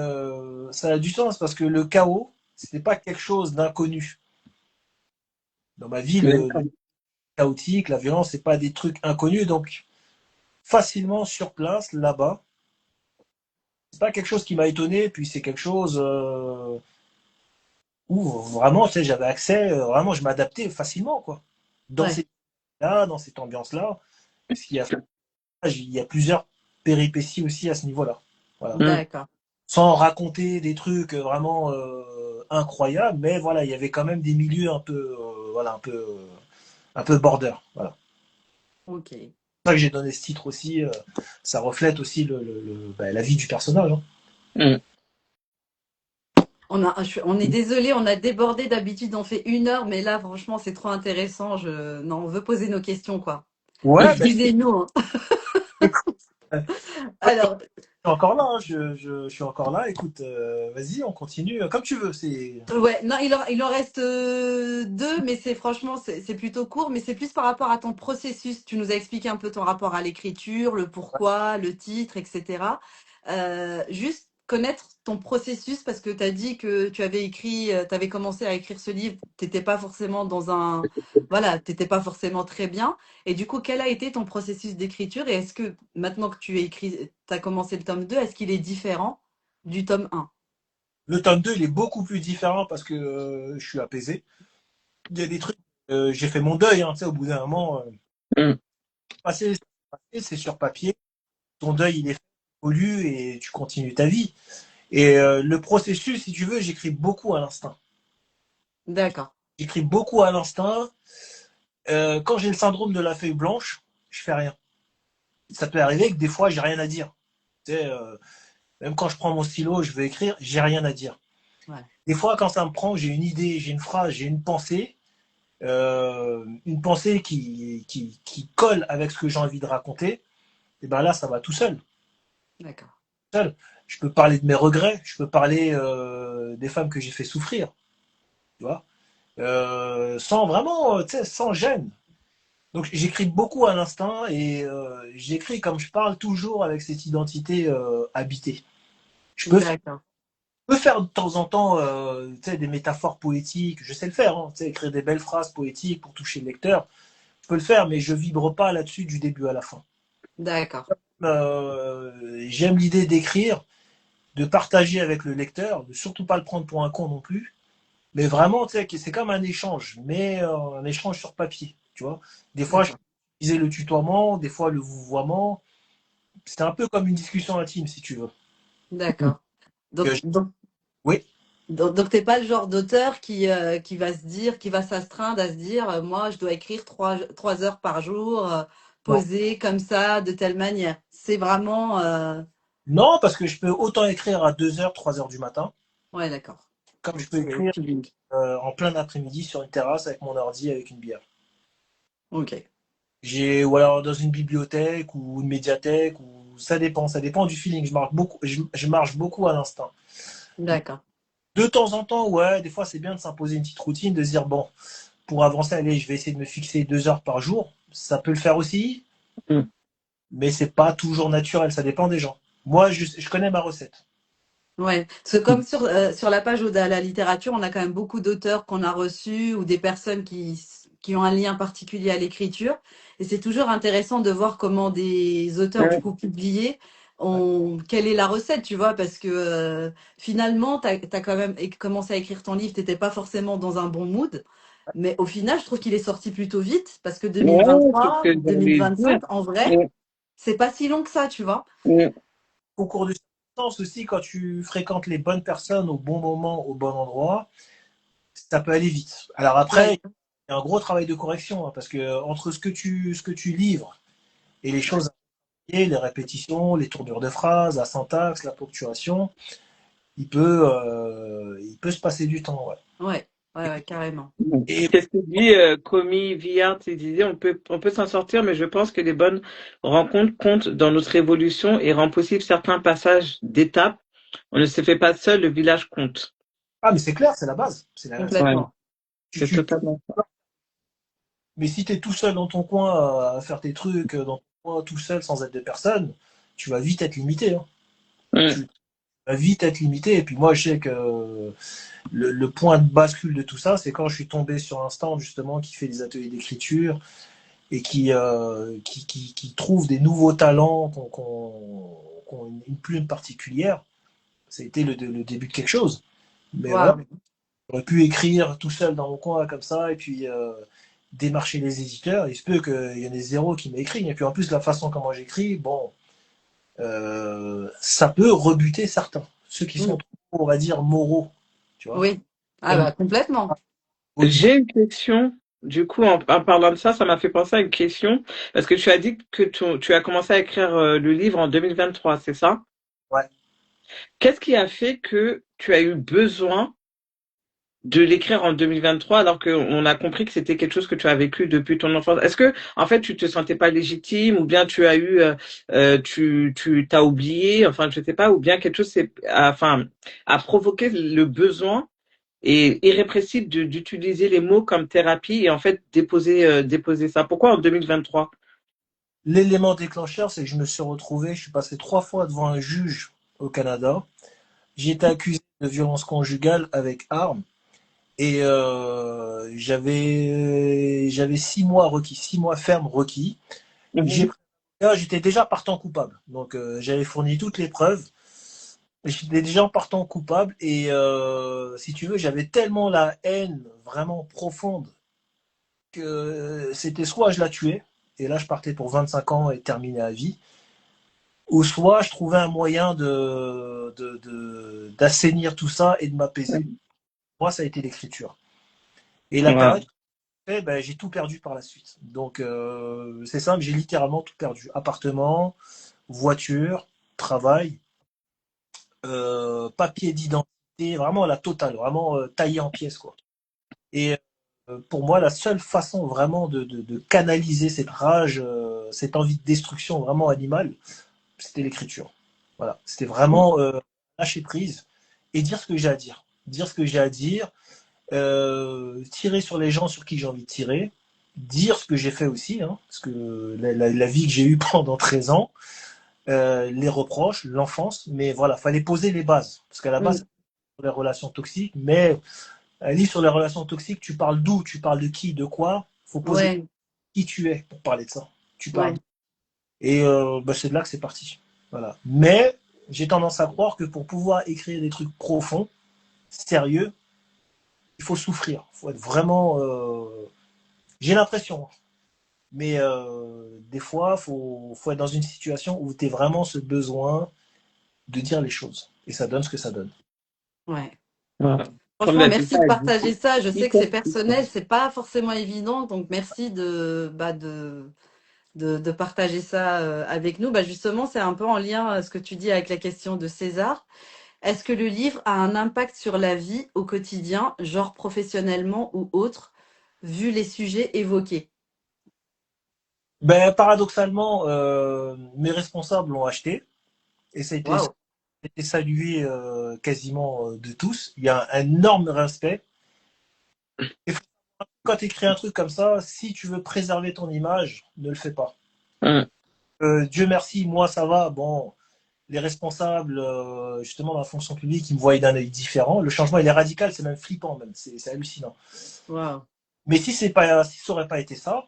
C: ça a du sens, parce que le chaos, ce n'est pas quelque chose d'inconnu. Dans ma vie,
B: d'accord.
C: le chaotique, la violence, c'est pas des trucs inconnus, donc facilement sur place, là-bas, c'est pas quelque chose qui m'a étonné, puis c'est quelque chose où vraiment, tu sais, j'avais accès, vraiment, je m'adaptais facilement, quoi. Dans
A: Ouais,
C: ces là, dans cette ambiance-là, parce il y a plusieurs péripéties aussi à ce niveau-là. Voilà.
B: Hum,
A: d'accord.
C: Sans raconter des trucs vraiment incroyables, mais voilà, il y avait quand même des milieux un peu, voilà, un peu border. Voilà.
A: Ok.
C: C'est pour ça que j'ai donné ce titre aussi. Ça reflète aussi la vie du personnage. Hein.
B: hum.
A: On est désolé, on a débordé. D'habitude, on fait 1 heure, mais là, franchement, c'est trop intéressant. Non, on veut poser nos questions, quoi.
C: Ouais, ben,
A: Excusez-nous, hein.
C: écoute,
A: Alors,
C: je suis encore là. Hein, je suis encore là. Écoute, vas-y, on continue comme tu veux. C'est
A: ouais, non, il en reste 2, mais c'est plutôt court, mais c'est plus par rapport à ton processus. Tu nous as expliqué un peu ton rapport à l'écriture, le pourquoi, le titre, etc. Juste connaître ton processus parce que tu as dit que tu avais tu avais commencé à écrire ce livre, t'étais pas forcément voilà, t'étais pas forcément très bien. Et du coup, quel a été ton processus d'écriture? Et est-ce que maintenant que t'as commencé le tome 2, est-ce qu'il est différent du tome 1?
C: le tome 2, il est beaucoup plus différent parce que je suis apaisé. Il y a des trucs. J'ai fait mon deuil. Hein, tu sais, au bout d'un moment,
B: Hum,
C: passé, c'est sur papier. Ton deuil, il est fait, évolue et tu continues ta vie. Et le processus, si tu veux, j'écris beaucoup à l'instinct.
A: D'accord.
C: J'écris beaucoup à l'instinct. Quand j'ai le syndrome de la feuille blanche, je fais rien. Ça peut arriver que des fois, j'ai rien à dire. Tu sais, même quand je prends mon stylo, je veux écrire, j'ai rien à dire.
A: Ouais.
C: Des fois, quand ça me prend, j'ai une idée, j'ai une phrase, j'ai une pensée qui colle avec ce que j'ai envie de raconter. Et ben là, ça va tout seul.
A: D'accord.
C: Seul. Je peux parler de mes regrets, je peux parler des femmes que j'ai fait souffrir, tu vois, sans vraiment, tu sais, sans gêne. Donc j'écris beaucoup à l'instinct et j'écris comme je parle toujours avec cette identité habitée. Je peux, je
A: D'accord,
C: peux faire de temps en temps tu sais, des métaphores poétiques, je sais le faire, hein, tu sais, écrire des belles phrases poétiques pour toucher le lecteur, je peux le faire, mais je vibre pas là-dessus du début à la fin.
A: d'accord,
C: J'aime l'idée d'écrire, de partager avec le lecteur, de surtout pas le prendre pour un con non plus, mais vraiment, tu sais, que c'est comme un échange, mais un échange sur papier, tu vois. Des fois, je
A: d'accord,
C: disais le tutoiement, des fois le vouvoiement. C'est un peu comme une discussion intime, si tu veux.
A: d'accord.
C: Que
A: Donc,
C: je-
A: donc,
C: Oui.
A: donc, t'es pas le genre d'auteur qui va se dire, qui va s'astreindre à se dire, moi, je dois écrire 3 heures par jour,
C: Non.
A: posé comme ça, de telle manière. C'est vraiment,
C: Non, parce que je peux autant écrire à 2 heures, 3 heures du matin,
A: ouais, d'accord.
C: comme je peux
A: C'est au
C: écrire
A: feeling.
C: en plein après-midi sur une terrasse avec mon ordi, avec une bière.
A: Ok,
C: Ou alors dans une bibliothèque ou une médiathèque, ou ça dépend du feeling. Je marche beaucoup à l'instinct.
A: d'accord.
C: De temps en temps, ouais, des fois c'est bien de s'imposer une petite routine, de se dire bon, pour avancer, allez, je vais essayer de me fixer 2 heures par jour. Ça peut le faire aussi,
B: Mm.
C: mais c'est pas toujours naturel, ça dépend des gens. Moi, je connais ma recette.
A: Ouais, parce que comme sur la page Oda à la littérature, on a quand même beaucoup d'auteurs qu'on a reçus ou des personnes qui ont un lien particulier à l'écriture. Et c'est toujours intéressant de voir comment des auteurs, du
B: Ouais.
A: coup, publiés,
C: Ouais.
A: quelle est la recette, tu vois, parce que finalement, tu as quand même commencé à écrire ton livre, t'étais pas forcément dans un bon mood. Mais au final, je trouve qu'il est sorti plutôt vite, parce que
B: Ouais, c'est ce
A: 2023,
B: que j'allais dire.
A: 2025, en vrai,
B: Mm.
A: c'est pas si long que ça, tu vois.
B: Mm.
C: Au cours du sens aussi, quand tu fréquentes les bonnes personnes au bon moment, au bon endroit, ça peut aller vite. Alors après,
A: Ouais,
C: il y a un gros travail de correction, hein, parce que entre ce que tu livres et les choses, les répétitions, les tournures de phrases, la syntaxe, la ponctuation, il peut se passer du temps. Ouais.
A: ouais, ouais, ouais, carrément.
B: Mm.
C: Et
B: C'est ce que dit Commis Villard, il disait on peut s'en sortir, mais je pense que les bonnes rencontres comptent dans notre évolution et rend possible certains passages d'étapes. On ne se fait pas seul, le village compte.
C: mais c'est clair, c'est la base.
B: Ouais,
A: Complètement.
C: Tu,
B: c'est
C: tu-
B: totalement ça.
C: mais si tu es tout seul dans ton coin à faire tes trucs, dans ton coin tout seul sans être des personnes, tu vas vite être limité, hein.
B: Mm.
C: Tu vas vite être limité. Et puis moi, je sais que le point de bascule de tout ça, c'est quand je suis tombé sur un stand justement qui fait des ateliers d'écriture et qui trouve des nouveaux talents qui ont une plume particulière. Ça a été le début de quelque chose. Mais voilà,
A: Waouh.
C: j'aurais pu écrire tout seul dans mon coin comme ça et puis démarcher les éditeurs. Il se peut qu'il y en ait zéro qui m'écrit. Et puis en plus, la façon comment j'écris, bon, ça peut rebuter certains. Ceux qui sont
A: Mm.
C: trop, on va dire, moraux. Tu vois.
A: Oui. Ah bah complètement.
B: J'ai une question. Du coup, en parlant de ça, ça m'a fait penser à une question. Parce que tu as dit que tu as commencé à écrire le livre en 2023, c'est ça?
C: Ouais.
B: Qu'est-ce qui a fait que tu as eu besoin de l'écrire en 2023 alors qu'on a compris que c'était quelque chose que tu as vécu depuis ton enfance? Est-ce que, en fait, tu te sentais pas légitime ou bien tu as eu, tu t'as oublié, enfin, je sais pas, ou bien quelque chose a provoqué le besoin et irrépressible d'utiliser les mots comme thérapie et en fait déposer ça. Pourquoi en 2023?
C: L'élément déclencheur, c'est que je me suis retrouvé, je suis passé 3 fois devant un juge au Canada. J'ai été accusé de violence conjugale avec arme et j'avais 6 mois requis, 6 mois ferme requis. J'ai
B: Mhm.
C: J'étais déjà partant coupable, donc j'avais fourni toutes les preuves. J'étais déjà en partant coupable et si tu veux, j'avais tellement la haine vraiment profonde que c'était soit je la tuais, et là je partais pour 25 ans et terminer à vie, ou soit je trouvais un moyen d'assainir tout ça et de m'apaiser. Moi, ça a été l'écriture. Et la
B: Ouais.
C: période, ben, j'ai tout perdu par la suite. Donc c'est simple, j'ai littéralement tout perdu. Appartement, voiture, travail, papier d'identité, vraiment la totale, vraiment taillé en pièces, quoi. Et pour moi, la seule façon vraiment de canaliser cette rage, cette envie de destruction vraiment animale, c'était l'écriture. Voilà, c'était vraiment lâcher prise et dire ce que j'ai à dire. Dire ce que j'ai à dire, tirer sur les gens sur qui j'ai envie de tirer, dire ce que j'ai fait aussi, hein, parce que la vie que j'ai eue pendant 13 ans, les reproches, l'enfance, mais voilà, fallait poser les bases. Parce qu'à la base,
A: Mm.
C: c'est sur les relations toxiques, mais un livre sur les relations toxiques, tu parles d'où, tu parles de qui, de quoi, faut poser
A: Ouais,
C: qui tu es pour parler de ça. Tu parles
A: ouais,
C: d'où. Et c'est de là que c'est parti. Voilà. Mais j'ai tendance à croire que pour pouvoir écrire des trucs profonds, sérieux, il faut souffrir. Il faut être vraiment. J'ai l'impression. Mais des fois, faut être dans une situation où tu as vraiment ce besoin de dire les choses. Et ça donne ce que ça donne.
A: ouais.
B: Voilà. Comme
A: Franchement,
B: l'a dit
A: merci
B: ça,
A: de
B: elle dit,
A: partager ça. Je sais que
B: hyper
A: c'est personnel, c'est pas forcément évident, donc merci de partager ça avec nous. Bah, justement, c'est un peu en lien ce que tu dis avec la question de César. Est-ce que le livre a un impact sur la vie au quotidien, genre professionnellement ou autre, vu les sujets évoqués?
C: Ben, paradoxalement, mes responsables l'ont acheté et ça
A: Waouh.
C: a été salué quasiment de tous. Il y a un énorme respect. Et quand tu écris un truc comme ça, si tu veux préserver ton image, ne le fais pas.
B: Hum,
C: Dieu merci, moi ça va. Bon, les responsables, justement, dans la fonction publique, ils me voient d'un œil différent. Le changement, il est radical, c'est même flippant, même. C'est hallucinant.
A: Waouh.
C: Mais si ça aurait pas été ça,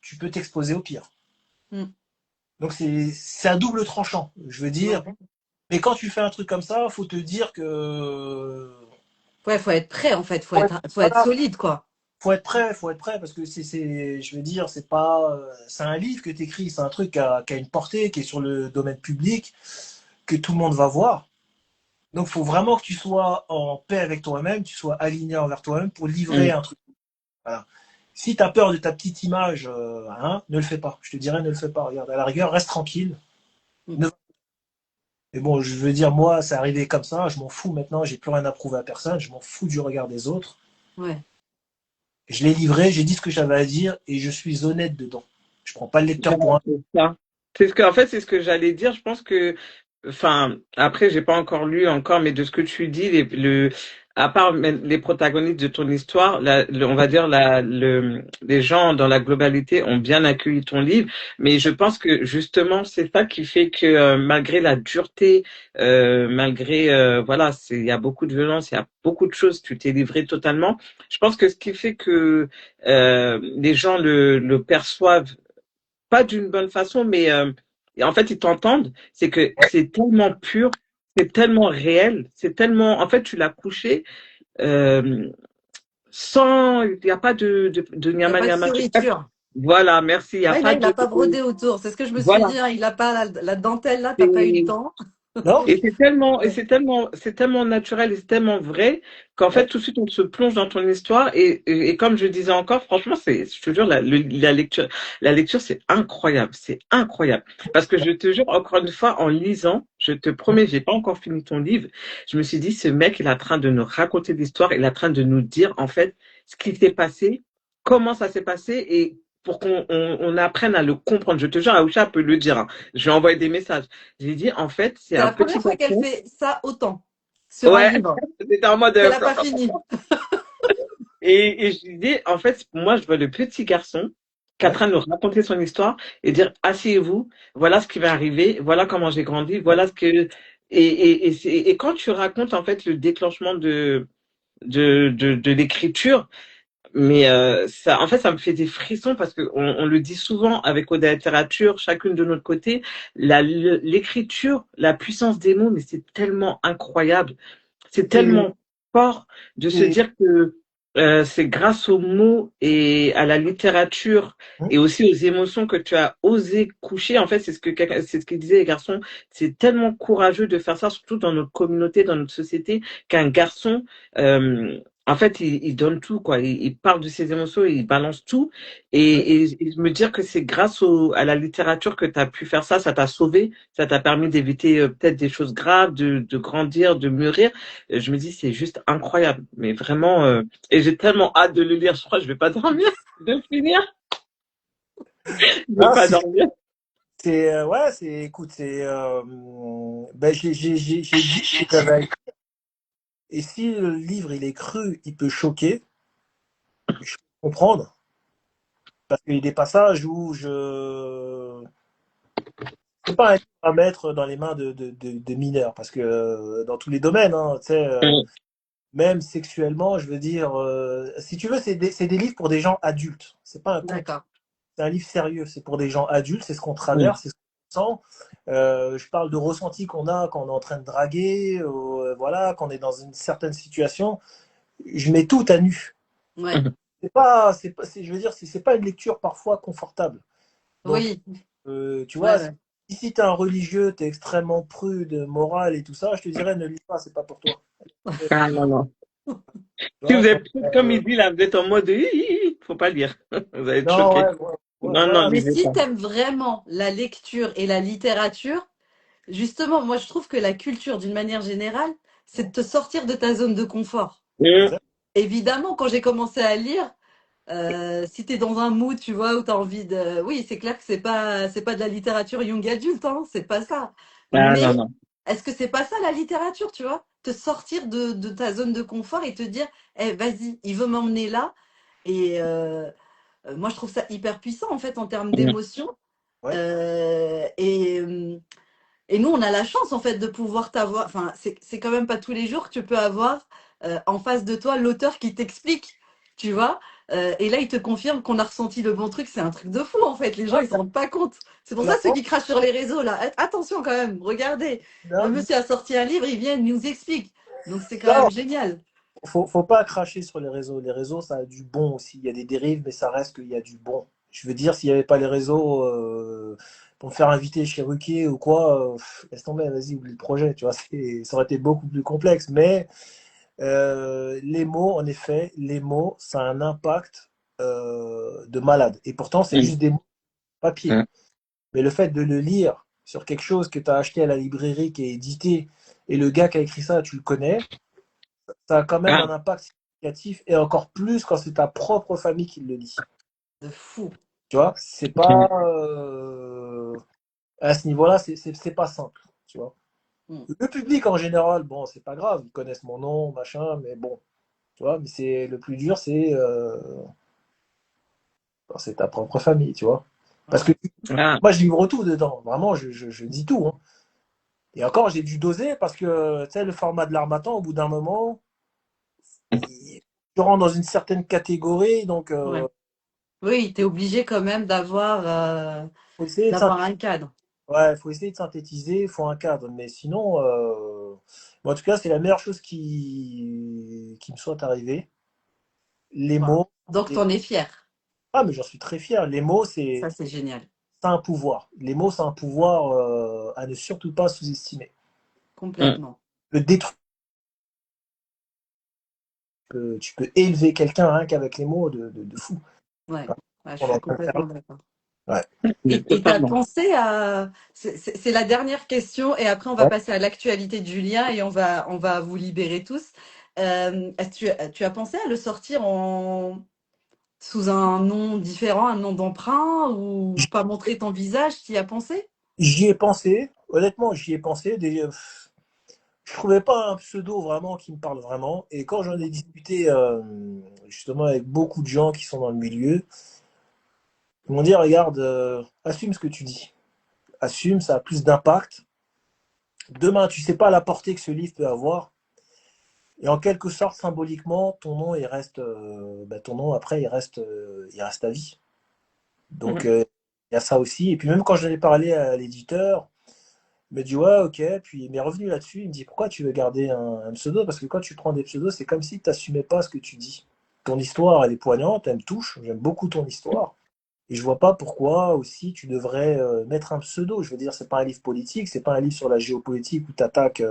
C: tu peux t'exposer au pire.
A: Hmm.
C: Donc c'est un double tranchant, je veux dire.
A: Ouais.
C: Mais quand tu fais un truc comme ça, faut te dire que
A: Ouais, faut être prêt en fait, faut être
C: voilà,
A: solide quoi.
C: faut être prêt parce que je veux dire, c'est pas, c'est un livre que tu écris, c'est un truc qui a une portée, qui est sur le domaine public, que tout le monde va voir. Donc, il faut vraiment que tu sois en paix avec toi-même, tu sois aligné envers toi-même pour livrer
B: hum.
C: un truc. Voilà. Si tu as peur de ta petite image, hein, ne le fais pas. Je te dirais, ne le fais pas. Regarde, à la rigueur, reste tranquille.
A: Hmm.
C: Ne- Mais bon, je veux dire, moi, c'est arrivé comme ça. Je m'en fous maintenant. J'ai plus rien à prouver à personne. Je m'en fous du regard des autres.
A: Ouais.
C: Je l'ai livré, j'ai dit ce que j'avais à dire et je suis honnête dedans. Je prends pas le lecteur
B: Voilà,
C: pour un.
B: c'est ça. C'est ce que, en fait, c'est ce que j'allais dire. Je pense que, enfin, après, j'ai pas encore lu encore, mais de ce que tu dis, à part même les protagonistes de ton histoire, on va dire les gens dans la globalité ont bien accueilli ton livre, mais je pense que justement, c'est ça qui fait que malgré la dureté, malgré, voilà, il y a beaucoup de violence, il y a beaucoup de choses, tu t'es livré totalement. Je pense que ce qui fait que les gens le perçoivent pas d'une bonne façon, mais en fait, ils t'entendent. C'est que c'est tellement pur, c'est tellement réel, c'est tellement. En fait, tu l'as couché euh, sans. Il n'y a pas de
A: Il n'y a
B: nyama
A: pas de
B: nyama. Je sais pas.
A: fioriture.
B: Voilà, merci. Il n'y a
A: Ouais, là,
B: pas
A: il n'a
B: de.
A: pas brodé autour. C'est ce que je me suis
B: Voilà.
A: dit, hein. Il n'a pas la dentelle là, t'as pas eu le
B: C'est
A: temps.
C: Non?
A: Ouais.
B: c'est tellement naturel et c'est tellement vrai qu'en fait,
C: Ouais.
B: tout de suite, on se plonge dans ton histoire et comme je disais encore, franchement, je te jure, la lecture, c'est incroyable, c'est incroyable. Parce que je te jure, encore une fois, en lisant, je te promets, j'ai pas encore fini ton livre, je me suis dit, ce mec, il est en train de nous raconter l'histoire, il est en train de nous dire, en fait, ce qui s'est passé, comment ça s'est passé et pour on apprenne à le comprendre. Je te jure, Aoucha peut le dire, hein. Je lui ai envoyé des messages. J'ai dit, en fait, c'est
A: C'est
B: un
A: la
B: petit
A: première fois qu'elle
B: garçon.
A: fait ça autant sur un
B: Ouais,
A: livre.
B: c'était en mode.
A: Elle n'a pas fini.
B: Et je lui dis, en fait, moi, je vois le petit garçon qui est en
C: Ouais.
B: train de nous raconter son histoire et dire, asseyez-vous, voilà ce qui va arriver, voilà comment j'ai grandi, voilà ce que. Et quand tu racontes, en fait, le déclenchement de l'écriture, mais ça, en fait, ça me fait des frissons parce que on le dit souvent avec Oda Littérature, chacune de notre côté, l'écriture, la puissance des mots, mais c'est tellement incroyable, c'est
C: Et,
B: tellement fort de se
C: et-
B: dire que c'est grâce aux mots et à la littérature
C: hein,
B: et aussi aux émotions que tu as osé coucher. En fait, c'est ce que disaient les garçons. C'est tellement courageux de faire ça, surtout dans notre communauté, dans notre société, qu'un garçon, en fait, il donne tout, quoi. Il parle de ses émotions, il balance tout.
C: hein.
B: Et me dire que c'est grâce à la littérature que tu as pu faire ça, ça t'a sauvé, ça t'a permis d'éviter peut-être des choses graves, de grandir, de mûrir. Je me dis, c'est juste incroyable. Mais vraiment, et j'ai tellement hâte de le lire. Je crois que je vais pas dormir, de le finir. Je vais
C: Ah,
B: pas dormir.
C: ouais, écoute, ben, j'ai dit ce que j'avais. Et si le livre il est cru, il peut choquer, je peux comprendre. parce qu'il y a des passages où je c'est pas un livre à mettre dans les mains de mineurs, parce que dans tous les domaines, hein, tu sais,
B: Mm.
C: même sexuellement, je veux dire, si tu veux, c'est des livres pour des gens adultes. C'est pas un conte,
A: D'accord.
C: c'est un livre sérieux. C'est pour des gens adultes, c'est ce qu'on
B: Mm.
C: traverse, c'est ce qu'on sent. Je parle de ressenti qu'on a quand on est en train de draguer, voilà, quand on est dans une certaine situation. Je mets tout à nu.
A: Ouais.
C: Je veux dire, c'est pas une lecture parfois confortable. Donc,
A: Oui.
C: tu
A: Ouais,
C: vois,
A: ouais.
C: si t'es un religieux, t'es extrêmement prude, moral et tout ça, je te dirais ne lis pas, c'est pas pour toi.
B: Ah non, non.
C: Tu
B: Si
C: vois,
B: vous
C: donc,
B: êtes comme il dit là, vous êtes en mode, faut pas lire. Vous allez être
C: non,
B: choqué.
C: ouais, ouais,
B: Non, non,
C: voilà.
A: Mais
B: lisez
A: si
B: pas.
A: t'aimes vraiment la lecture et la littérature, justement, moi je trouve que la culture, d'une manière générale, c'est de te sortir de ta zone de confort.
B: Mm.
C: Exact.
A: Évidemment, quand j'ai commencé à lire, si t'es dans un mood, tu vois, où t'as envie de... Oui, c'est clair que c'est pas de la littérature young adulte, hein, c'est pas ça.
B: Ah
A: Mais
B: non, non.
A: est-ce que c'est pas ça la littérature, tu vois? Te sortir de ta zone de confort et te dire, eh, vas-y, il veut m'emmener là. Et moi, je trouve ça hyper puissant, en fait, en termes
B: Mm.
A: d'émotion.
C: Ouais.
A: Euh, et, euh, et nous, on a la chance, en fait, de pouvoir t'avoir. Enfin, c'est quand même pas tous les jours que tu peux avoir en face de toi l'auteur qui t'explique, tu vois. Et là, il te confirme qu'on a ressenti le bon truc. C'est un truc de fou, en fait. Les gens,
C: Ouais,
A: ils s'en rendent pas compte. C'est pour
C: on
A: ça, ceux
C: apprend.
A: qui crachent sur les réseaux, là, attention quand même. Regardez, le
C: Non,
A: monsieur a sorti un livre, il vient, il nous explique. Donc, c'est quand
C: non,
A: même génial.
C: faut pas cracher sur les réseaux. Les réseaux, ça a du bon aussi. Il y a des dérives, mais ça reste qu'il y a du bon. Je veux dire, s'il n'y avait pas les réseaux pour me faire inviter chez Ruquier ou quoi, laisse tomber, vas-y, oublie le projet. Tu vois, ça aurait été beaucoup plus complexe. Mais les mots, en effet, les mots, ça a un impact de malade. Et pourtant, c'est
B: Mm.
C: juste des mots papier.
B: Mm.
C: Mais le fait de le lire sur quelque chose que tu as acheté à la librairie, qui est édité, et le gars qui a écrit ça, tu le connais, ça a quand même
B: Ah,
C: un impact significatif, et encore plus quand c'est ta propre famille qui le lit.
A: De fou.
C: Tu vois, c'est pas
B: mm.
C: à ce niveau-là, c'est pas simple. Tu vois.
A: Mm.
C: Le public en général, bon, c'est pas grave, ils connaissent mon nom, machin, mais bon, tu vois, mais c'est le plus dur, c'est ta propre famille, tu vois. Parce que
A: Ouais.
B: Ah.
C: moi, je livre tout dedans, vraiment, je dis tout, hein. Et encore, j'ai dû doser parce que, tu sais, le format de l'Harmattan, au bout d'un moment, tu rentres dans une certaine catégorie, donc
A: Ouais. Oui, t'es obligé quand même
C: faut essayer de
A: d'avoir un cadre.
C: ouais, faut essayer de synthétiser, il faut un cadre. Mais sinon, en tout cas, c'est la meilleure chose qui me soit arrivée. Les
A: Voilà.
C: mots,
A: Donc,
C: les-
A: t'en es fier.
C: ah, mais j'en suis très fier. Les mots,
A: Ça, c'est génial.
C: c'est un pouvoir. Les mots, c'est un pouvoir à ne surtout pas sous-estimer.
B: Mm.
A: Complètement.
C: Le détruire, tu peux élever quelqu'un rien qu'avec les mots de fou.
A: Ouais. Ouais, je
C: On est en
A: suis
C: train de faire là.
A: complètement d'accord.
C: Ouais.
A: Et t'as
B: Totalement.
A: pensé à... C'est la dernière question et après on va
C: Ouais.
A: passer à l'actualité de Julien et on va vous libérer tous. Est-ce que tu as pensé à le sortir sous un nom différent, un nom d'emprunt ou pas montrer ton visage? Tu y as pensé?
C: J'y ai pensé. Honnêtement, j'y ai pensé. Je trouvais pas un pseudo vraiment qui me parle vraiment. Et quand j'en ai discuté justement avec beaucoup de gens qui sont dans le milieu, ils m'ont dit, regarde, assume ce que tu dis. Assume, ça a plus d'impact. Demain, tu sais pas la portée que ce livre peut avoir. Et en quelque sorte, symboliquement, ton nom, il reste, ton nom après, il reste à vie. Donc,
B: Mm.
C: il y a ça aussi. Et puis même quand j'en ai parlé à l'éditeur, il m'a dit ouais, ok. Puis il m'est revenu là-dessus. Il me dit pourquoi tu veux garder un pseudo? Parce que quand tu prends des pseudos, c'est comme si tu n'assumais pas ce que tu dis. Ton histoire, elle est poignante, elle me touche. J'aime beaucoup ton histoire. Et je vois pas pourquoi aussi tu devrais mettre un pseudo. Je veux dire, c'est pas un livre politique, c'est pas un livre sur la géopolitique où tu attaques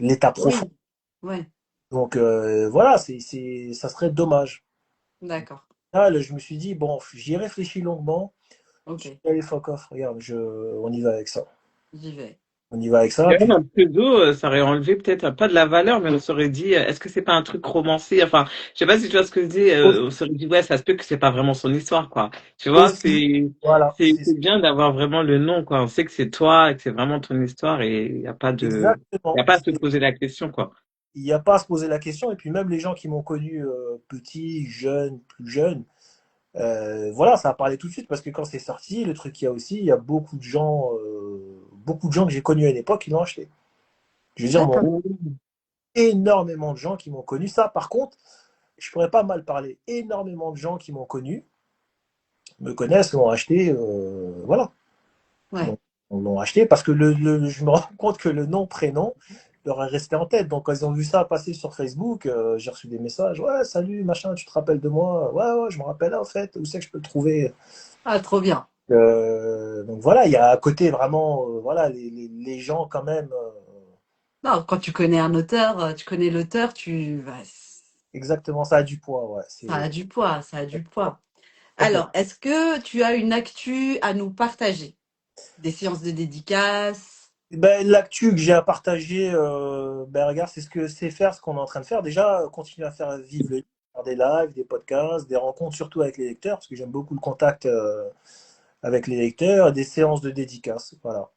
C: l'état profond.
A: Oui. Ouais,
C: Donc voilà, ça serait dommage.
A: d'accord.
C: Là, je me suis dit, bon, j'y ai réfléchi longuement. Je
A: Ok,
C: suis dit, allez, fuck off, regarde, on y va avec ça.
A: j'y vais.
C: On y va avec ça.
B: Quand même,
C: Puis
B: un pseudo, ça aurait enlevé peut-être pas de la valeur, mais on s'aurait dit, est-ce que c'est pas un truc romancé? Enfin, je sais pas si tu vois ce que je dis. On s'aurait dit, ouais, ça se peut que c'est pas vraiment son histoire, quoi. Tu vois,
C: aussi, voilà,
B: c'est bien d'avoir vraiment le nom, quoi. On sait que c'est toi, et que c'est vraiment ton histoire, et il y a
C: exactement.
B: pas à se poser la question, quoi.
C: Il n'y a pas à se poser la question. Et puis même les gens qui m'ont connu petit, jeune, plus jeune, Voilà, ça a parlé tout de suite parce que quand c'est sorti, le truc qu'il y a aussi, il y a beaucoup de gens que j'ai connus à une époque qui l'ont acheté. Je veux dire,
A: D'accord.
C: énormément de gens qui m'ont connu. Ça, par contre, je pourrais pas mal parler. Énormément de gens qui m'ont connu, me connaissent, l'ont acheté, voilà.
A: Ouais.
C: Donc, on l'ont acheté parce que je me rends compte que le nom, prénom, leur est resté en tête. Donc, quand ils ont vu ça passer sur Facebook, j'ai reçu des messages. Ouais, salut, machin, tu te rappelles de moi? Ouais, ouais, je me rappelle, en fait. Où c'est que je peux le trouver?
A: Ah, trop bien.
C: Donc, voilà, il y a à côté vraiment, voilà, les gens quand même.
A: Non, quand tu connais un auteur, tu connais l'auteur, bah,
C: Exactement, ça a du poids, ouais.
A: ça a du poids, ça a du poids.
C: Complètement.
A: Alors, est-ce que tu as une actu à nous partager? Des séances de dédicaces?
C: Ben, l'actu que j'ai à partager, ben, regarde, c'est ce que c'est faire, ce qu'on est en train de faire. Déjà, continuer à faire vivre le livre, faire des lives, des podcasts, des rencontres, surtout avec les lecteurs, parce que j'aime beaucoup le contact avec les lecteurs, et des séances de dédicaces. Voilà.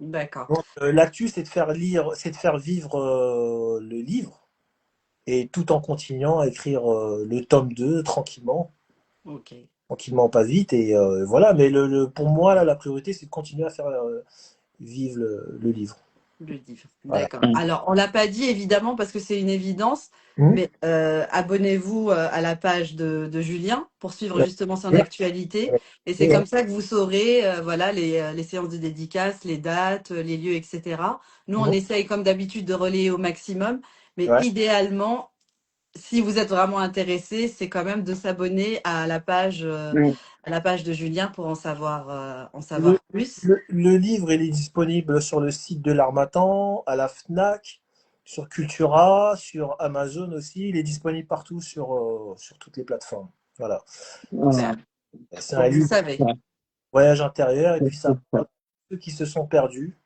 A: D'accord.
C: Donc, l'actu, c'est de faire lire, c'est de faire vivre le livre, et tout en continuant à écrire le tome 2 tranquillement,
A: Ok.
C: tranquillement, pas vite, et voilà. Mais pour moi, là, la priorité, c'est de continuer à faire vivre le livre.
A: Le livre.
C: Voilà.
A: D'accord. Alors, on l'a pas dit évidemment parce que c'est une évidence,
C: Hum.
A: mais abonnez-vous à la page de Julien pour suivre
C: Ouais.
A: justement son
C: Ouais.
A: actualité. Et c'est
C: Ouais.
A: comme ça que vous saurez voilà, les séances de dédicaces, les dates, les lieux, etc. Nous, on
C: Ouais.
A: essaye comme d'habitude de relayer au maximum, mais
C: Ouais.
A: idéalement, si vous êtes vraiment intéressé, c'est quand même de s'abonner à la page de Julien pour en
C: Le,
A: savoir plus.
C: le livre, il est disponible sur le site de l'Harmattan, à la FNAC, sur Cultura, sur Amazon aussi. Il est disponible partout sur toutes les plateformes. Voilà.
A: Super.
C: C'est un
A: Donc, vous
C: livre
A: savez.
C: voyage intérieur et puis ça parle de ceux qui se sont perdus,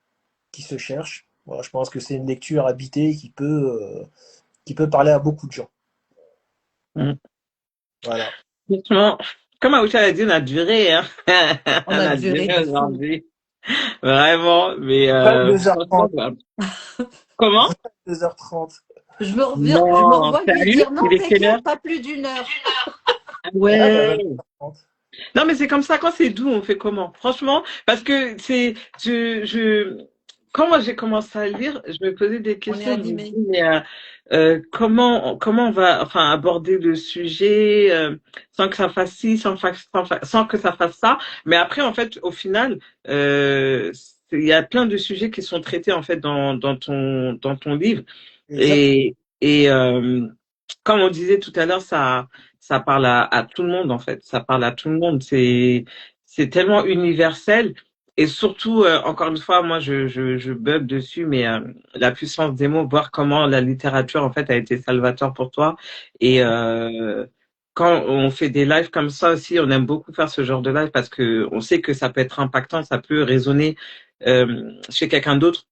C: qui se cherchent. Voilà, je pense que c'est une lecture habitée qui peut parler à beaucoup de gens. Voilà.
B: Franchement, comme Aoucha l'a dit, on a duré, hein.
A: On
B: On
A: a
B: a
A: duré
B: duré
A: de fou.
B: aujourd'hui. Vraiment, mais franchement,
C: 22h30.
B: bah, comment?
C: 2h30.
A: Je me
B: Non,
A: revois lui
B: sérieux?
A: dire non,
B: Il est quelle heure?
A: t'inquiète, pas plus d'une heure.
C: Ah, ben
B: Ouais.
C: 22h30.
B: Non, mais c'est comme ça, quand c'est doux, on fait comment? Franchement, parce que quand moi j'ai commencé à lire, je me posais des
A: On est
B: questions, je me
A: animé.
B: dis, mais comment on va, enfin, aborder le sujet sans que ça fasse ci, sans que ça fasse ça. Mais après, en fait, au final, il y a plein de sujets qui sont traités en fait dans ton livre.
C: Exact.
B: Et comme on disait tout à l'heure, ça parle à tout le monde en fait. Ça parle à tout le monde. C'est tellement universel. Et surtout, encore une fois, moi, je bug dessus, mais la puissance des mots, voir comment la littérature en fait a été salvateur pour toi. Et quand on fait des lives comme ça aussi, on aime beaucoup faire ce genre de live parce que on sait que ça peut être impactant, ça peut résonner chez quelqu'un d'autre.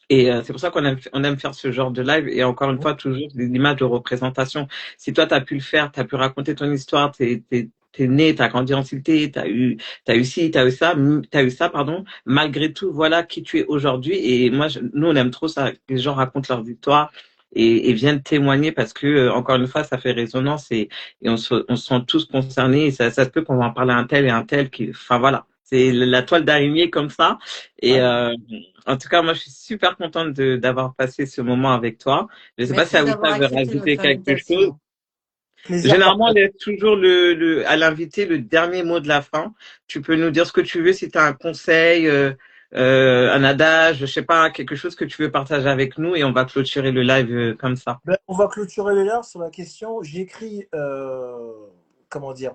B: Et c'est pour ça qu'on aime faire ce genre de live. Et encore une fois, toujours des images de représentation. Si toi, tu as pu le faire, tu as pu raconter ton histoire, t'es né, t'as grandi en cité, t'as eu ci, t'as eu ça, pardon. Malgré tout, voilà qui tu es aujourd'hui. Et moi, nous, on aime trop ça, que les gens racontent leur victoire et viennent témoigner parce que, encore une fois, ça fait résonance et on se sent tous concernés. Et ça se peut qu'on va en parler à un tel et un tel qui, enfin voilà. C'est la toile d'araignée comme ça. Et,
C: Ouais.
B: en tout cas, moi, je suis super contente d'avoir passé ce moment avec toi. Je ne sais pas si
A: Merci d'avoir
B: Aoussa veut
A: accepté
B: rajouter
A: notre
B: quelque chose.
A: invitation.
C: Plaisir
B: Généralement, on
C: partagé.
B: laisse toujours à l'invité le dernier mot de la fin. Tu peux nous dire ce que tu veux, si tu as un conseil, un adage, je sais pas, quelque chose que tu veux partager avec nous et on va clôturer le live comme ça.
C: Ben, on va clôturer le live sur la question. J'écris, comment dire,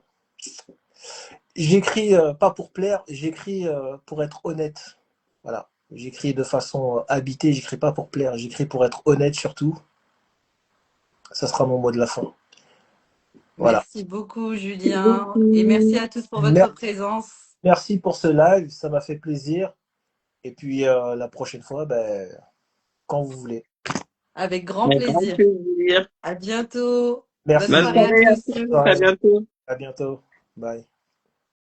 C: j'écris pas pour plaire, j'écris pour être honnête. Voilà. J'écris de façon habitée, j'écris pas pour plaire, j'écris pour être honnête surtout. Ça sera mon mot de la fin. Voilà.
A: Merci beaucoup, Julien. Et merci à tous pour votre
C: Mer-
A: présence.
C: Merci pour ce live, ça m'a fait plaisir. Et puis la prochaine fois, ben, quand vous voulez.
A: Avec grand
B: Avec grand
A: plaisir.
B: plaisir.
A: À bientôt. Bonne
C: Merci.
B: Bonne
A: soirée à
B: soirée à
A: tous.
B: tous. À
C: Bye.
B: bientôt.
C: À bientôt. Bye.